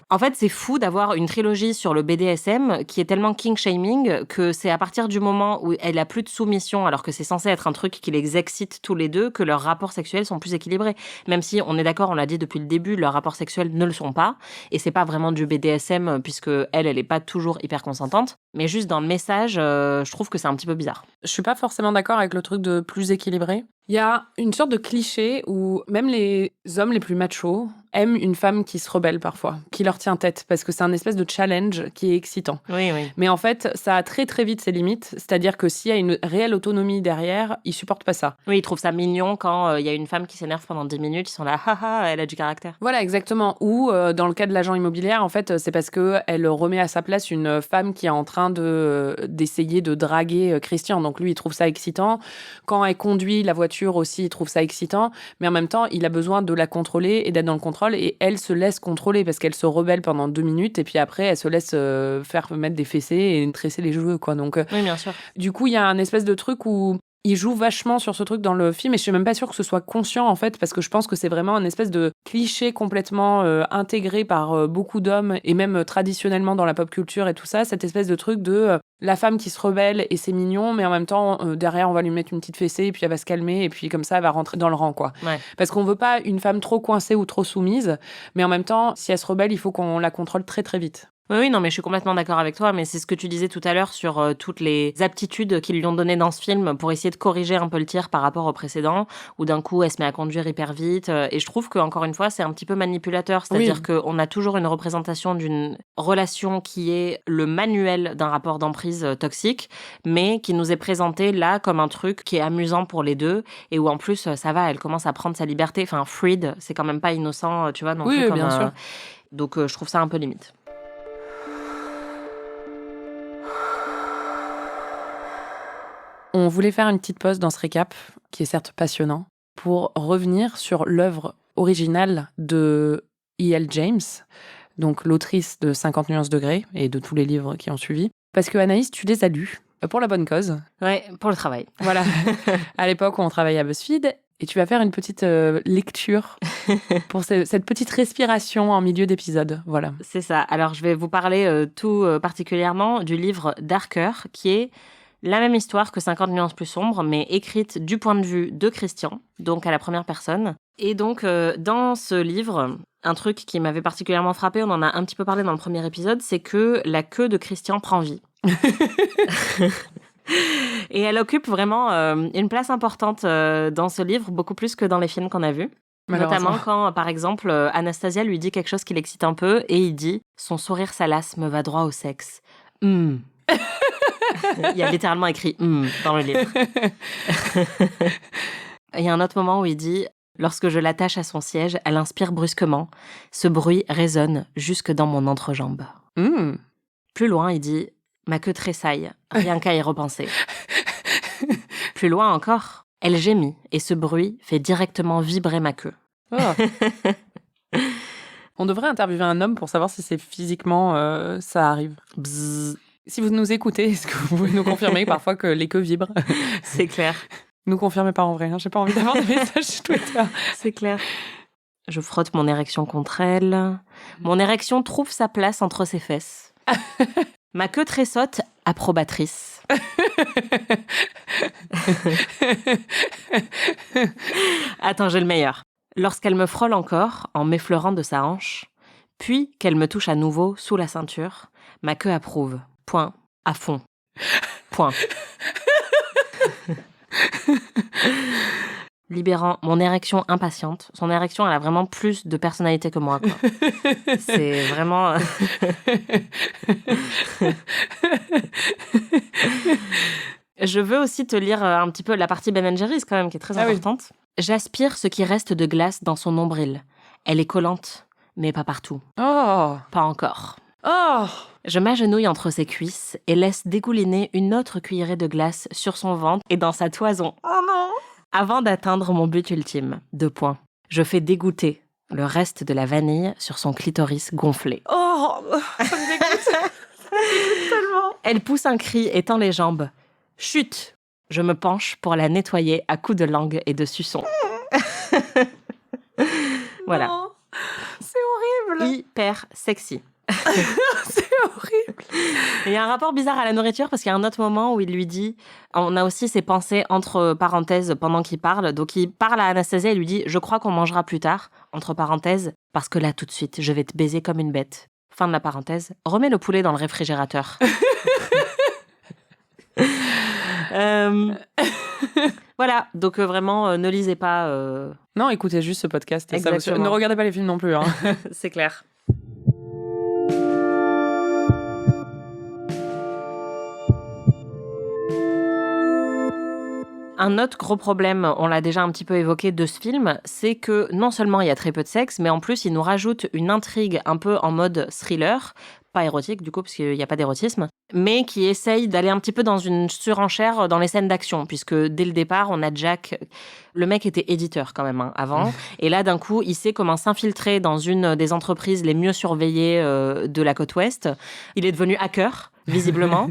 En fait, c'est fou d'avoir une trilogie sur le BDSM qui est tellement king-shaming que c'est à partir du moment où elle a plus de soumission, alors que c'est censé être un truc qui les excite tous les deux, que leurs rapports sexuels sont plus équilibrés. Même si, on est d'accord, on l'a dit depuis le début, leurs rapports sexuels ne le sont pas. Et c'est pas vraiment du BDSM, puisque elle est pas toujours hyper consentante. Mais juste dans le message, je trouve que c'est un petit peu bizarre. Je suis pas forcément d'accord avec le truc de plus équilibré. Il y a une sorte de cliché où même les hommes les plus machos aiment une femme qui se rebelle parfois, qui leur tient tête, parce que c'est un espèce de challenge qui est excitant. Oui, oui. Mais en fait, ça a très très vite ses limites, c'est-à-dire que s'il y a une réelle autonomie derrière, ils supportent pas ça. Oui, ils trouvent ça mignon quand il y a une femme qui s'énerve pendant 10 minutes, ils sont là, haha, elle a du caractère. Voilà, exactement. Ou dans le cas de l'agent immobilier, en fait, c'est parce qu'elle remet à sa place une femme qui est en train d'essayer de draguer Christian. Donc lui, il trouve ça excitant. Quand elle conduit la voiture aussi, il trouve ça excitant. Mais en même temps, il a besoin de la contrôler et d'être dans le contrôle. Et elle se laisse contrôler parce qu'elle se rebelle pendant 2 minutes. Et puis après, elle se laisse faire mettre des fessées et tresser les cheveux, quoi. Donc, oui, bien sûr. Du coup, il y a un espèce de truc où Il joue vachement sur ce truc dans le film et je suis même pas sûre que ce soit conscient en fait parce que je pense que c'est vraiment un espèce de cliché complètement intégré par beaucoup d'hommes et même traditionnellement dans la pop culture et tout ça, cette espèce de truc de la femme qui se rebelle et c'est mignon mais en même temps derrière on va lui mettre une petite fessée et puis elle va se calmer et puis comme ça elle va rentrer dans le rang quoi. Ouais. Parce qu'on veut pas une femme trop coincée ou trop soumise mais en même temps si elle se rebelle il faut qu'on la contrôle très très vite. Oui, non, mais je suis complètement d'accord avec toi, mais c'est ce que tu disais tout à l'heure sur toutes les aptitudes qu'ils lui ont données dans ce film pour essayer de corriger un peu le tir par rapport au précédent, où d'un coup, elle se met à conduire hyper vite, et je trouve qu'encore une fois, c'est un petit peu manipulateur, c'est-à-dire qu'on a toujours une représentation d'une relation qui est le manuel d'un rapport d'emprise toxique, mais qui nous est présenté là comme un truc qui est amusant pour les deux, et où en plus, ça va, elle commence à prendre sa liberté, enfin, Freed, c'est quand même pas innocent, tu vois, non plus comme... bien sûr. Donc, je trouve ça un peu limite. On voulait faire une petite pause dans ce récap, qui est certes passionnant, pour revenir sur l'œuvre originale de E.L. James, donc l'autrice de 50 nuances degrés et de tous les livres qui ont suivi. Parce que Anaïs, tu les as lus, pour la bonne cause. Ouais, pour le travail. Voilà, à l'époque où on travaillait à BuzzFeed, et tu vas faire une petite lecture pour cette petite respiration en milieu d'épisode. Voilà. C'est ça. Alors, je vais vous parler tout particulièrement du livre Darker, qui est la même histoire que 50 nuances plus sombres, mais écrite du point de vue de Christian, donc à la première personne. Et donc, dans ce livre, un truc qui m'avait particulièrement frappé, on en a un petit peu parlé dans le premier épisode, c'est que la queue de Christian prend vie. Et elle occupe vraiment une place importante dans ce livre, beaucoup plus que dans les films qu'on a vus. Notamment quand, par exemple, Anastasia lui dit quelque chose qui l'excite un peu, et il dit « Son sourire salace me va droit au sexe. » Il y a littéralement écrit dans le livre. Il y a un autre moment où il dit « Lorsque je l'attache à son siège, elle inspire brusquement. Ce bruit résonne jusque dans mon entrejambe. » Plus loin, il dit « Ma queue tressaille, rien qu'à y repenser. » Plus loin encore, elle gémit et ce bruit fait directement vibrer ma queue. Oh. On devrait interviewer un homme pour savoir si c'est physiquement ça arrive. Bzzz. Si vous nous écoutez, est-ce que vous pouvez nous confirmer parfois que les queues vibrent? C'est clair. Nous confirmez pas en vrai, hein. J'ai pas envie d'avoir des messages sur Twitter. C'est clair. Je frotte mon érection contre elle. Mon érection trouve sa place entre ses fesses. Ma queue tressaute, approbatrice. Attends, j'ai le meilleur. Lorsqu'elle me frôle encore, en m'effleurant de sa hanche, puis qu'elle me touche à nouveau sous la ceinture, ma queue approuve. Point. À fond. Point. Libérant mon érection impatiente. Son érection, elle a vraiment plus de personnalité que moi, quoi. C'est vraiment... Je veux aussi te lire un petit peu la partie Ben & Jerry's, quand même, qui est très importante. Oui. J'aspire ce qui reste de glace dans son nombril. Elle est collante, mais pas partout. Oh. Pas encore. Oh. Je m'agenouille entre ses cuisses et laisse dégouliner une autre cuillerée de glace sur son ventre et dans sa toison. Oh non! Avant d'atteindre mon but ultime. 2 points. Je fais dégoûter le reste de la vanille sur son clitoris gonflé. Oh! Ça me dégoûte. Ça me dégoûte tellement. Elle pousse un cri et tend les jambes. Chut! Je me penche pour la nettoyer à coups de langue et de suçon. Voilà. Non. C'est horrible. Hyper sexy. C'est horrible. Il y a un rapport bizarre à la nourriture parce qu'il y a un autre moment où il lui dit, on a aussi ses pensées entre parenthèses pendant qu'il parle. Donc il parle à Anastasia et lui dit « Je crois qu'on mangera plus tard », entre parenthèses, parce que là tout de suite, je vais te baiser comme une bête. Fin de la parenthèse. Remets le poulet dans le réfrigérateur. Voilà, donc vraiment, ne lisez pas... Non, écoutez juste ce podcast. Exactement. Ne regardez pas les films non plus. Hein. C'est clair. Un autre gros problème, on l'a déjà un petit peu évoqué de ce film, c'est que non seulement il y a très peu de sexe, mais en plus il nous rajoute une intrigue un peu en mode thriller, pas érotique du coup parce qu'il n'y a pas d'érotisme, mais qui essaye d'aller un petit peu dans une surenchère dans les scènes d'action, puisque dès le départ on a Jack, le mec était éditeur quand même avant, et là d'un coup il sait comment s'infiltrer dans une des entreprises les mieux surveillées de la côte ouest, il est devenu hacker. visiblement.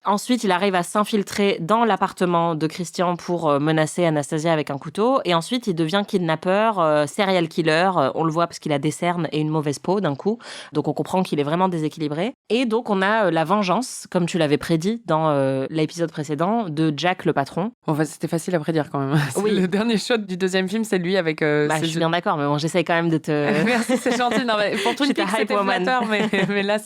Ensuite, il arrive à s'infiltrer dans l'appartement de Christian pour menacer Anastasia avec un couteau. Et ensuite, il devient kidnappeur, serial killer. On le voit parce qu'il a des cernes et une mauvaise peau d'un coup. Donc, on comprend qu'il est vraiment déséquilibré. Et donc, on a la vengeance, comme tu l'avais prédit dans l'épisode précédent, de Jack le patron. En fait, c'était facile à prédire quand même. Oui. Le dernier shot du deuxième film, c'est lui avec... Je suis bien d'accord, mais bon, j'essaye quand même de te... Merci, c'est gentil. Non, mais pour Twin Peaks, c'était flatteur, mais là,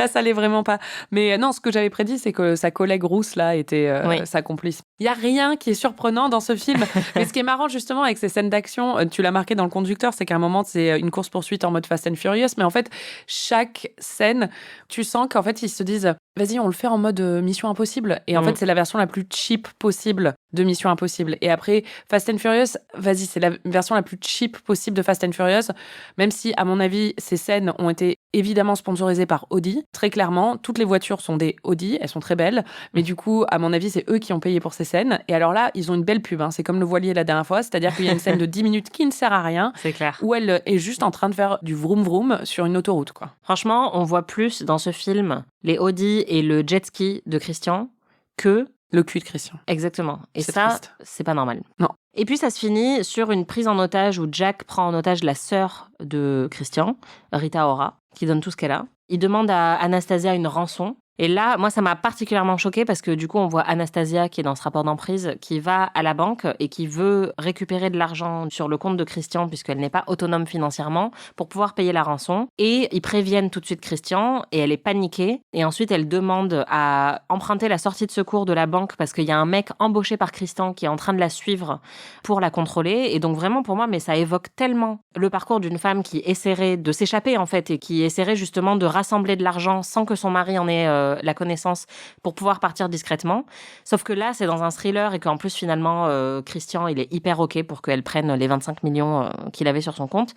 ça l'est vraiment pas. Mais non, ce que j'avais prédit, c'est que sa collègue rousse, là, était sa complice. Il n'y a rien qui est surprenant dans ce film. Mais ce qui est marrant, justement, avec ces scènes d'action, tu l'as marqué dans le conducteur, c'est qu'à un moment, c'est une course-poursuite en mode Fast and Furious. Mais en fait, chaque scène, tu sens qu'en fait, ils se disent vas-y, on le fait en mode Mission Impossible. Et en fait, c'est la version la plus cheap possible de Mission Impossible. Et après, Fast and Furious, vas-y, c'est la version la plus cheap possible de Fast and Furious. Même si, à mon avis, ces scènes ont été évidemment sponsorisées par Audi. Très clairement, toutes les voitures sont des Audi. Elles sont très belles. Mais du coup, à mon avis, c'est eux qui ont payé pour ces scènes. Et alors là, ils ont une belle pub. C'est comme le voilier la dernière fois. C'est-à-dire qu'il y a une scène de 10 minutes qui ne sert à rien. C'est clair. Où elle est juste en train de faire du vroom vroom sur une autoroute, quoi. Franchement, on voit plus dans ce film les Audi et le jet ski de Christian que le cul de Christian. Exactement. Et c'est ça, triste. C'est pas normal. Non. Et puis ça se finit sur une prise en otage où Jack prend en otage la sœur de Christian, Rita Ora, qui donne tout ce qu'elle a. Il demande à Anastasia une rançon. Et là, moi, ça m'a particulièrement choquée parce que du coup, on voit Anastasia qui est dans ce rapport d'emprise, qui va à la banque et qui veut récupérer de l'argent sur le compte de Christian puisqu'elle n'est pas autonome financièrement pour pouvoir payer la rançon. Et ils préviennent tout de suite Christian et elle est paniquée. Et ensuite, elle demande à emprunter la sortie de secours de la banque parce qu'il y a un mec embauché par Christian qui est en train de la suivre pour la contrôler. Et donc vraiment, pour moi, mais ça évoque tellement le parcours d'une femme qui essaierait de s'échapper en fait et qui essaierait justement de rassembler de l'argent sans que son mari en ait la connaissance pour pouvoir partir discrètement. Sauf que là, c'est dans un thriller et qu'en plus, finalement, Christian, il est hyper OK pour qu'elle prenne les 25 millions qu'il avait sur son compte.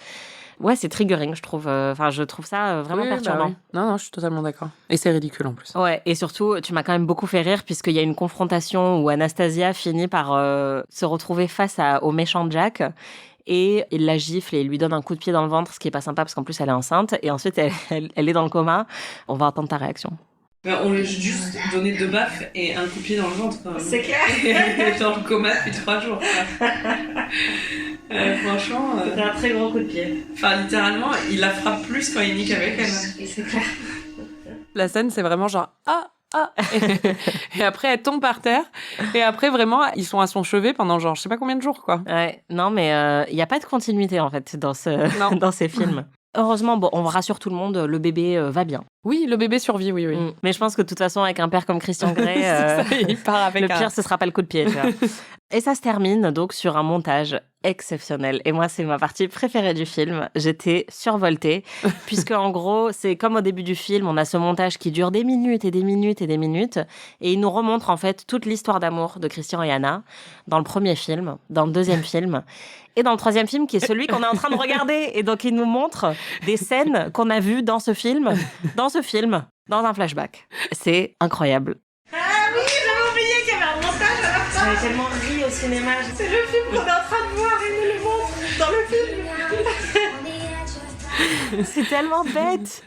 Ouais, c'est triggering, je trouve. Je trouve ça vraiment perturbant. Oui. Non, je suis totalement d'accord. Et c'est ridicule, en plus. Ouais, et surtout, tu m'as quand même beaucoup fait rire puisqu'il y a une confrontation où Anastasia finit par se retrouver face au méchant Jack. Et il la gifle et il lui donne un coup de pied dans le ventre, ce qui est pas sympa parce qu'en plus, elle est enceinte. Et ensuite, elle est dans le coma. On va attendre ta réaction. On lui a juste donné 2 baffes et un coup de pied dans le ventre. Quand même. C'est clair. Il est dans le coma depuis 3 jours. Franchement... C'était un très gros coup de pied. Enfin, littéralement, il la frappe plus quand il nique avec elle. C'est clair. La scène, c'est vraiment genre... Et après, elle tombe par terre. Et après, vraiment, ils sont à son chevet pendant genre, je sais pas combien de jours, quoi. Ouais, non, mais il n'y a pas de continuité, en fait, dans ces films. Heureusement, bon, on rassure tout le monde, le bébé va bien. Oui, le bébé survit, oui. Mais je pense que de toute façon, avec un père comme Christian Grey, il part avec le pire, ce sera pas le coup de pied. Tu vois. Et ça se termine donc sur un montage exceptionnel. Et moi, c'est ma partie préférée du film. J'étais survoltée, puisque en gros, c'est comme au début du film, on a ce montage qui dure des minutes et des minutes et des minutes, et il nous remontre en fait toute l'histoire d'amour de Christian et Anna dans le premier film, dans le deuxième film, et dans le troisième film, qui est celui qu'on est en train de regarder. Et donc, il nous montre des scènes qu'on a vues dans ce film, dans un flashback. C'est incroyable. Ah oui, j'avais oublié qu'il y avait un montage à la fin. J'avais tellement ri au cinéma. C'est le film qu'on est en train de voir et nous le montre dans le film. C'est tellement bête.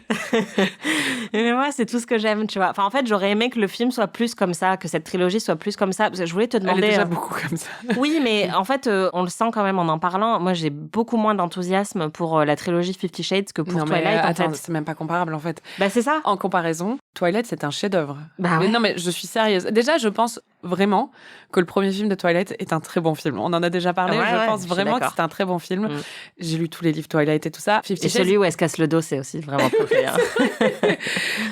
Mais moi, c'est tout ce que j'aime, tu vois. Enfin, en fait, j'aurais aimé que le film soit plus comme ça, que cette trilogie soit plus comme ça. Parce que je voulais te demander... Elle est déjà beaucoup comme ça. Oui, mais en fait, on le sent quand même en parlant. Moi, j'ai beaucoup moins d'enthousiasme pour la trilogie 50 Shades que pour Twilight, attends, en fait. C'est même pas comparable, en fait. Bah, c'est ça. En comparaison, Twilight, c'est un chef-d'œuvre. Bah ouais. Non, mais je suis sérieuse. Déjà, je pense vraiment que le premier film de Twilight est un très bon film. On en a déjà parlé. Je pense vraiment que c'est un très bon film. J'ai lu tous les livres Twilight et tout ça. Et celui où elle se casse le dos, c'est aussi vraiment préféré.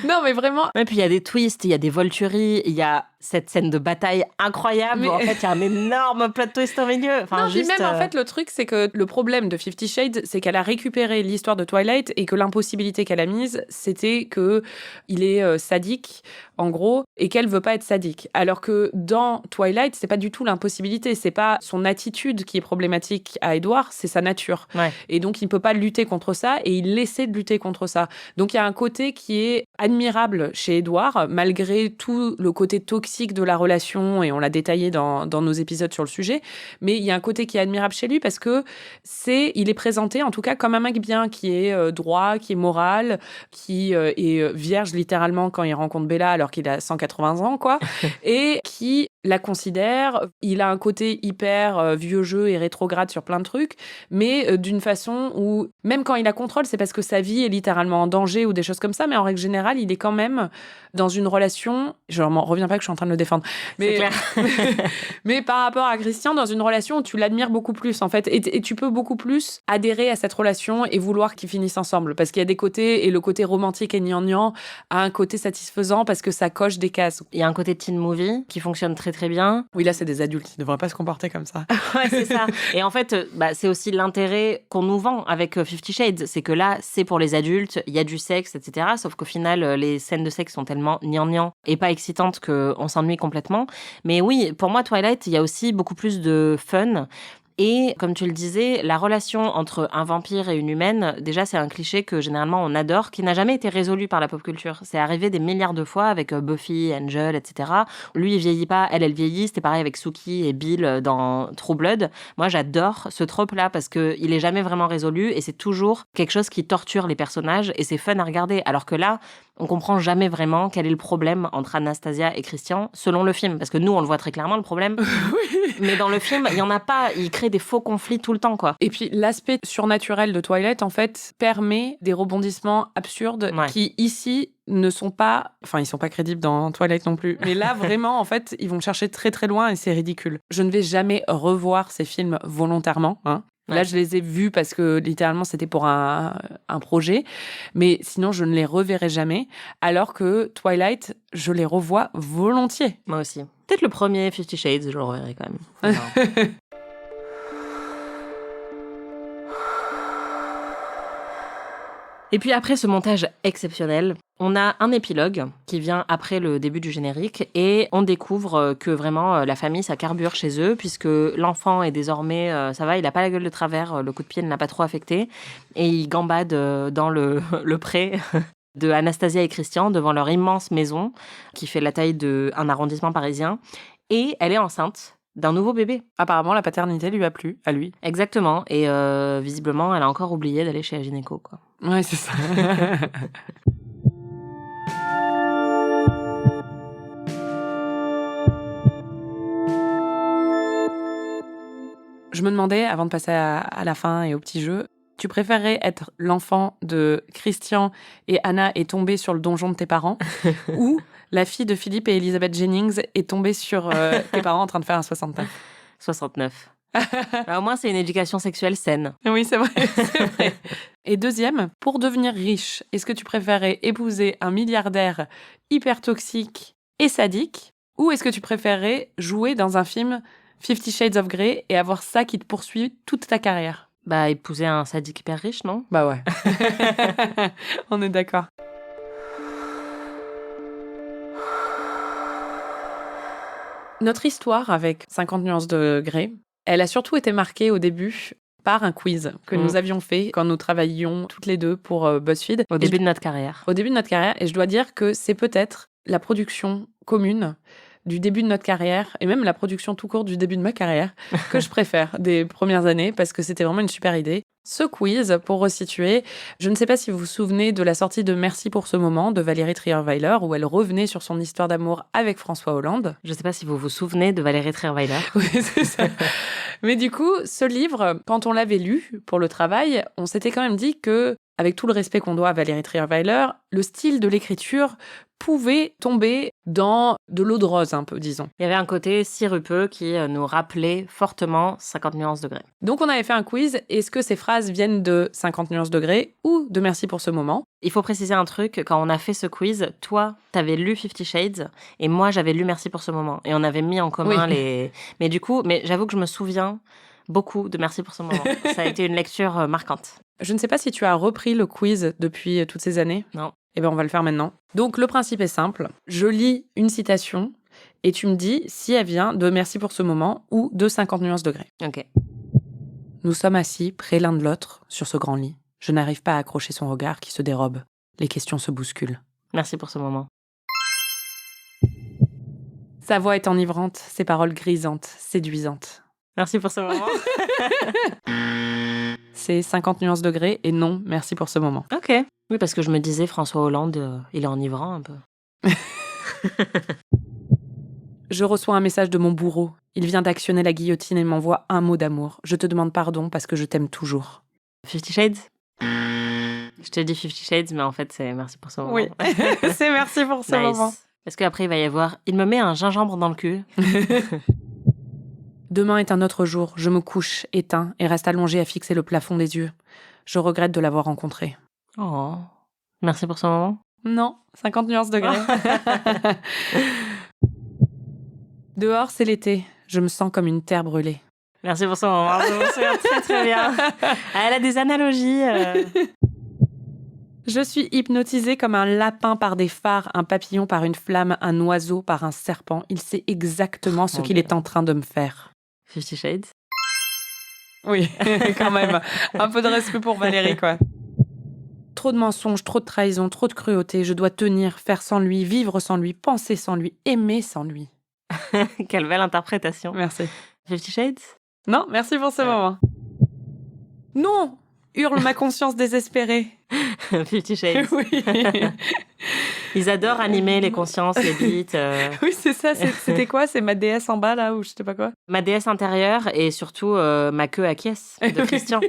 Non, mais vraiment. Et puis il y a des twists, il y a des volturies, il y a cette scène de bataille incroyable où en fait il y a un énorme plot twist au milieu. Enfin, non, juste, puis même en fait le truc c'est que le problème de 50 Shades c'est qu'elle a récupéré l'histoire de Twilight et que l'impossibilité qu'elle a mise c'était que il est sadique en gros et qu'elle veut pas être sadique. Alors que dans Twilight c'est pas du tout l'impossibilité, c'est pas son attitude qui est problématique à Edward, c'est sa nature. Ouais. Et donc il ne peut pas lutter contre ça et il essaie de lutter contre ça. Donc il y a un côté qui est admirable chez Edward malgré tout le côté toxique toxique de la relation, et on l'a détaillé dans nos épisodes sur le sujet, mais il y a un côté qui est admirable chez lui parce que il est présenté en tout cas comme un mec bien, qui est droit, qui est moral, qui est vierge littéralement quand il rencontre Bella alors qu'il a 180 ans, quoi, et qui la considère. Il a un côté hyper vieux jeu et rétrograde sur plein de trucs, mais d'une façon où, même quand il la contrôle, c'est parce que sa vie est littéralement en danger ou des choses comme ça, mais en règle générale, il est quand même dans une relation... Je ne m'en reviens pas que je suis en train de le défendre. Mais, C'est clair. mais par rapport à Christian, dans une relation où tu l'admires beaucoup plus, en fait, et tu peux beaucoup plus adhérer à cette relation et vouloir qu'ils finissent ensemble, parce qu'il y a des côtés, et le côté romantique et gnangnan a un côté satisfaisant parce que ça coche des cases. Il y a un côté teen movie qui fonctionne très très bien. Oui, là, c'est des adultes, ils ne devraient pas se comporter comme ça. Ouais, c'est ça. Et en fait, c'est aussi l'intérêt qu'on nous vend avec 50 Shades. C'est que là, c'est pour les adultes, il y a du sexe, etc. Sauf qu'au final, les scènes de sexe sont tellement gnangnan et pas excitantes qu'on s'ennuie complètement. Mais oui, pour moi, Twilight, il y a aussi beaucoup plus de fun. Et comme tu le disais, la relation entre un vampire et une humaine, déjà c'est un cliché que généralement on adore, qui n'a jamais été résolu par la pop culture. C'est arrivé des milliards de fois avec Buffy, Angel, etc. Lui il vieillit pas, elle vieillit. C'était pareil avec Sookie et Bill dans True Blood. Moi j'adore ce trope-là parce qu'il est jamais vraiment résolu et c'est toujours quelque chose qui torture les personnages et c'est fun à regarder. Alors que là, on comprend jamais vraiment quel est le problème entre Anastasia et Christian selon le film. Parce que nous on le voit très clairement le problème. Oui. Mais dans le film, il y en a pas. Il crée des faux conflits tout le temps, quoi. Et puis, l'aspect surnaturel de Twilight, en fait, permet des rebondissements absurdes qui, ici, ne sont pas... Enfin, ils sont pas crédibles dans Twilight non plus. Mais là, vraiment, en fait, ils vont chercher très, très loin et c'est ridicule. Je ne vais jamais revoir ces films volontairement, hein. Ouais. Là, je les ai vus parce que, littéralement, c'était pour un projet. Mais sinon, je ne les reverrai jamais. Alors que Twilight, je les revois volontiers. Moi aussi. Peut-être le premier 50 Shades, je le reverrai quand même. Et puis après ce montage exceptionnel, on a un épilogue qui vient après le début du générique et on découvre que vraiment la famille, ça carbure chez eux puisque l'enfant est désormais, ça va, il n'a pas la gueule de travers, le coup de pied ne l'a pas trop affecté et il gambade dans le pré de Anastasia et Christian devant leur immense maison qui fait la taille d'un arrondissement parisien et elle est enceinte d'un nouveau bébé. Apparemment, la paternité lui a plu, à lui. Exactement. Et visiblement, elle a encore oublié d'aller chez la gynéco, quoi. Ouais, c'est ça. Je me demandais, avant de passer à la fin et au petit jeu, tu préférerais être l'enfant de Christian et Anna est tombée sur le donjon de tes parents ou la fille de Philippe et Elizabeth Jennings est tombée sur tes parents en train de faire un 69 ? 69. Au moins, c'est une éducation sexuelle saine. Oui, c'est vrai, c'est vrai. Et deuxième, pour devenir riche, est-ce que tu préférais épouser un milliardaire hyper toxique et sadique ou est-ce que tu préférais jouer dans un film 50 Shades of Grey et avoir ça qui te poursuit toute ta carrière ? Bah, épouser un sadique hyper riche, non ? Bah ouais. On est d'accord. Notre histoire avec 50 nuances de Grey, elle a surtout été marquée au début par un quiz que nous avions fait quand nous travaillions toutes les deux pour BuzzFeed. Au début de notre carrière. Au début de notre carrière. Et je dois dire que c'est peut-être la production commune du début de notre carrière, et même la production tout court du début de ma carrière, que je préfère des premières années, parce que c'était vraiment une super idée. Ce quiz, pour resituer, je ne sais pas si vous vous souvenez de la sortie de Merci pour ce moment de Valérie Trierweiler, où elle revenait sur son histoire d'amour avec François Hollande. Je ne sais pas si vous vous souvenez de Valérie Trierweiler. Oui, c'est ça. Mais du coup, ce livre, quand on l'avait lu pour le travail, on s'était quand même dit que, avec tout le respect qu'on doit à Valérie Trierweiler, le style de l'écriture pouvait tomber dans de l'eau de rose un peu, disons. Il y avait un côté sirupeux qui nous rappelait fortement 50 nuances de Grey. Donc on avait fait un quiz, est-ce que ces phrases viennent de 50 nuances de Grey ou de Merci pour ce moment ? Il faut préciser un truc, quand on a fait ce quiz, toi, t'avais lu 50 Shades et moi, j'avais lu Merci pour ce moment. Et on avait mis en commun les... Mais du coup, j'avoue que je me souviens beaucoup de Merci pour ce moment. Ça a été une lecture marquante. Je ne sais pas si tu as repris le quiz depuis toutes ces années. Non. Eh bien, on va le faire maintenant. Donc, le principe est simple. Je lis une citation et tu me dis si elle vient de Merci pour ce moment ou de 50 nuances de Grey. Ok. Nous sommes assis près l'un de l'autre sur ce grand lit. Je n'arrive pas à accrocher son regard qui se dérobe. Les questions se bousculent. Merci pour ce moment. Sa voix est enivrante, ses paroles grisantes, séduisantes. Merci pour ce moment. C'est 50 nuances degrés et non, merci pour ce moment. Ok. Oui, parce que je me disais, François Hollande, il est enivrant un peu. Je reçois un message de mon bourreau. Il vient d'actionner la guillotine et m'envoie un mot d'amour. Je te demande pardon parce que je t'aime toujours. 50 Shades? Je te dis 50 Shades, mais en fait, c'est merci pour ce moment. Oui, c'est merci pour ce moment. Parce qu'après, il va y avoir « Il me met un gingembre dans le cul ». Demain est un autre jour. Je me couche, éteins, et reste allongée à fixer le plafond des yeux. Je regrette de l'avoir rencontré. Oh, merci pour ce moment. Non, 50 nuances degrés. Dehors, c'est l'été. Je me sens comme une terre brûlée. Merci pour ce moment. Je me souviens très très bien. Elle a des analogies. Je suis hypnotisée comme un lapin par des phares, un papillon par une flamme, un oiseau par un serpent. Il sait exactement ce qu'il est en train de me faire. 50 Shades? Oui, quand même. Un peu de respect pour Valérie, quoi. Trop de mensonges, trop de trahison, trop de cruauté. Je dois tenir, faire sans lui, vivre sans lui, penser sans lui, aimer sans lui. Quelle belle interprétation. Merci. 50 Shades? Non, merci pour ce moment. Non! Hurle ma conscience désespérée. 50 Shades. Oui. Ils adorent animer les consciences, les beats. Oui, c'est ça. C'était quoi? C'est ma déesse en bas, là, ou je sais pas quoi? Ma déesse intérieure et surtout ma queue à caisse de Christian.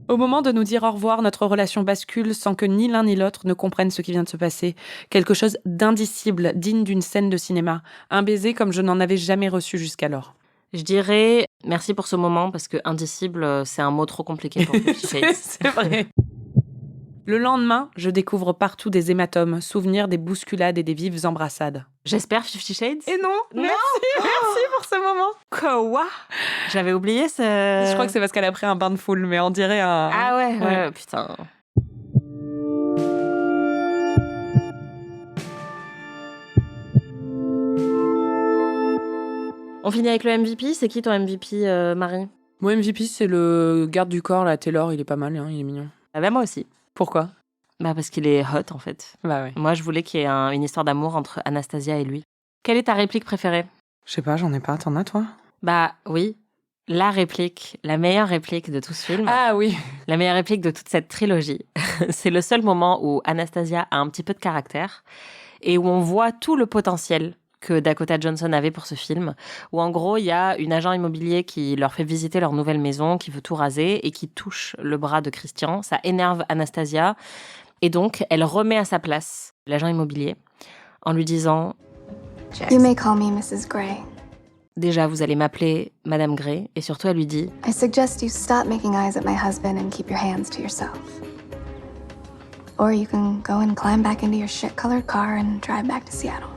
Au moment de nous dire au revoir, notre relation bascule sans que ni l'un ni l'autre ne comprennent ce qui vient de se passer. Quelque chose d'indicible, digne d'une scène de cinéma. Un baiser comme je n'en avais jamais reçu jusqu'alors. Je dirais merci pour ce moment parce que indicible, c'est un mot trop compliqué pour 50 Shades. C'est vrai. Le lendemain, je découvre partout des hématomes, souvenirs des bousculades et des vives embrassades. J'espère 50 Shades. Et non, merci pour ce moment. Quoi? J'avais oublié ce... Je crois que c'est parce qu'elle a pris un bain de foule, mais on dirait un... Ah ouais, putain. On finit avec le MVP. C'est qui ton MVP, Marie? Mon MVP, c'est le garde du corps, là, Taylor. Il est pas mal, hein, il est mignon. Ah bah moi aussi. Pourquoi? Bah parce qu'il est hot, en fait. Bah ouais. Moi, je voulais qu'il y ait une histoire d'amour entre Anastasia et lui. Quelle est ta réplique préférée? Je sais pas, j'en ai pas. T'en as, toi? Bah oui. La réplique, la meilleure réplique de tout ce film. Ah oui. La meilleure réplique de toute cette trilogie. C'est le seul moment où Anastasia a un petit peu de caractère et où on voit tout le potentiel que Dakota Johnson avait pour ce film, où en gros, il y a une agent immobilier qui leur fait visiter leur nouvelle maison, qui veut tout raser et qui touche le bras de Christian. Ça énerve Anastasia et donc elle remet à sa place l'agent immobilier en lui disant « You may call me Mrs. Grey. Déjà, vous allez m'appeler Madame Grey. » Et surtout, elle lui dit I suggest you stop making eyes at my husband and keep your hands to yourself. Or you can go and climb back into your shit-colored car and drive back to Seattle.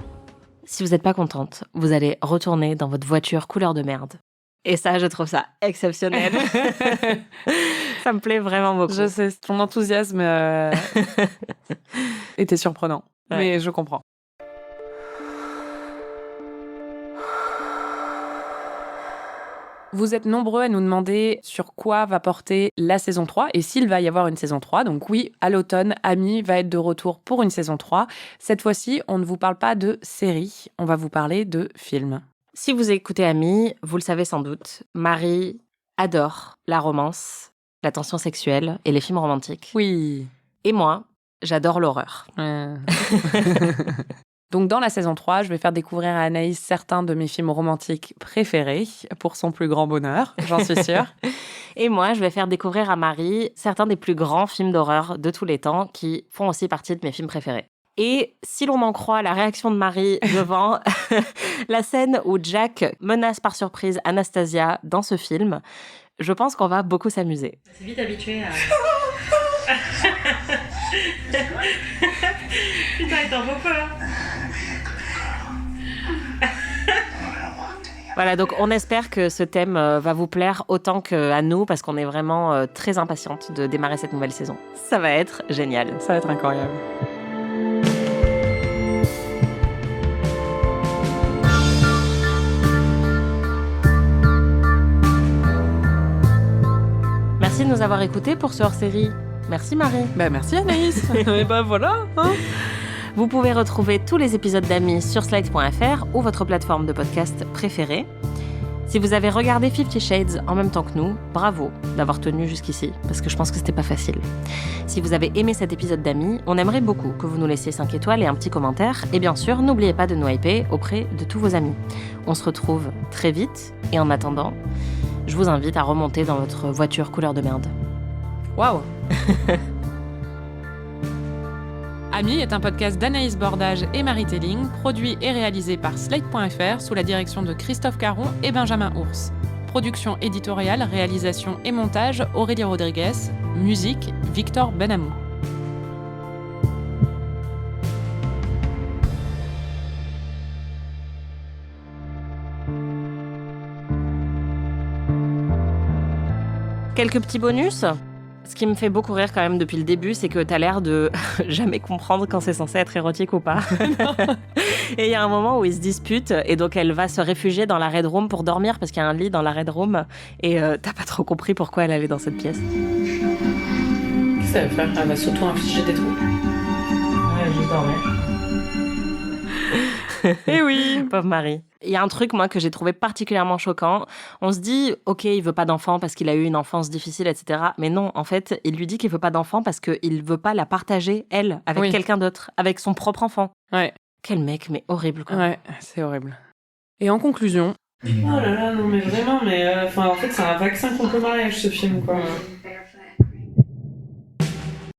Si vous n'êtes pas contente, vous allez retourner dans votre voiture couleur de merde. Et ça, je trouve ça exceptionnel. Ça me plaît vraiment beaucoup. Je sais, ton enthousiasme était surprenant, ouais. Mais je comprends. Vous êtes nombreux à nous demander sur quoi va porter la saison 3 et s'il va y avoir une saison 3. Donc oui, à l'automne, Amy va être de retour pour une saison 3. Cette fois-ci, on ne vous parle pas de série, on va vous parler de films. Si vous écoutez Amy, vous le savez sans doute, Marie adore la romance, la tension sexuelle et les films romantiques. Oui. Et moi, j'adore l'horreur. Donc dans la saison 3, je vais faire découvrir à Anaïs certains de mes films romantiques préférés, pour son plus grand bonheur, j'en suis sûre. Et moi, je vais faire découvrir à Marie certains des plus grands films d'horreur de tous les temps, qui font aussi partie de mes films préférés. Et si l'on en croit la réaction de Marie devant la scène où Jack menace par surprise Anastasia dans ce film, je pense qu'on va beaucoup s'amuser. C'est vite habitué à... Putain, il t'en vaut pas. Voilà, donc on espère que ce thème va vous plaire autant qu'à nous, parce qu'on est vraiment très impatiente de démarrer cette nouvelle saison. Ça va être génial. Ça va être incroyable. Merci de nous avoir écoutés pour ce hors-série. Merci Marie. Bah merci Anaïs. Et bah voilà. Hein. Vous pouvez retrouver tous les épisodes d'Amis sur Slate.fr ou votre plateforme de podcast préférée. Si vous avez regardé 50 Shades en même temps que nous, bravo d'avoir tenu jusqu'ici, parce que je pense que c'était pas facile. Si vous avez aimé cet épisode d'Amis, on aimerait beaucoup que vous nous laissiez 5 étoiles et un petit commentaire. Et bien sûr, n'oubliez pas de nous hyper auprès de tous vos amis. On se retrouve très vite, et en attendant, je vous invite à remonter dans votre voiture couleur de merde. Waouh. Amis est un podcast d'Anaïs Bordage et Marie Telling, produit et réalisé par Slate.fr sous la direction de Christophe Caron et Benjamin Ours. Production éditoriale, réalisation et montage, Aurélie Rodriguez. Musique, Victor Benamou. Quelques petits bonus. Ce qui me fait beaucoup rire quand même depuis le début, c'est que t'as l'air de jamais comprendre quand c'est censé être érotique ou pas. Et il y a un moment où ils se disputent et donc elle va se réfugier dans la Red Room pour dormir parce qu'il y a un lit dans la Red Room et t'as pas trop compris pourquoi elle allait dans cette pièce. Qu'est-ce que ça va faire? Elle va surtout infliger des trous. Ouais, juste dormir. Eh oui, pauvre Marie. Il y a un truc, moi, que j'ai trouvé particulièrement choquant. On se dit, ok, il veut pas d'enfant parce qu'il a eu une enfance difficile, etc. Mais non, en fait, il lui dit qu'il veut pas d'enfant parce qu'il veut pas la partager, elle, avec quelqu'un d'autre, avec son propre enfant. Ouais. Quel mec, mais horrible, quoi. Ouais, c'est horrible. Et en conclusion... Oh là là, non mais vraiment, mais en fait, c'est un vaccin contre le mariage, ce film, quoi.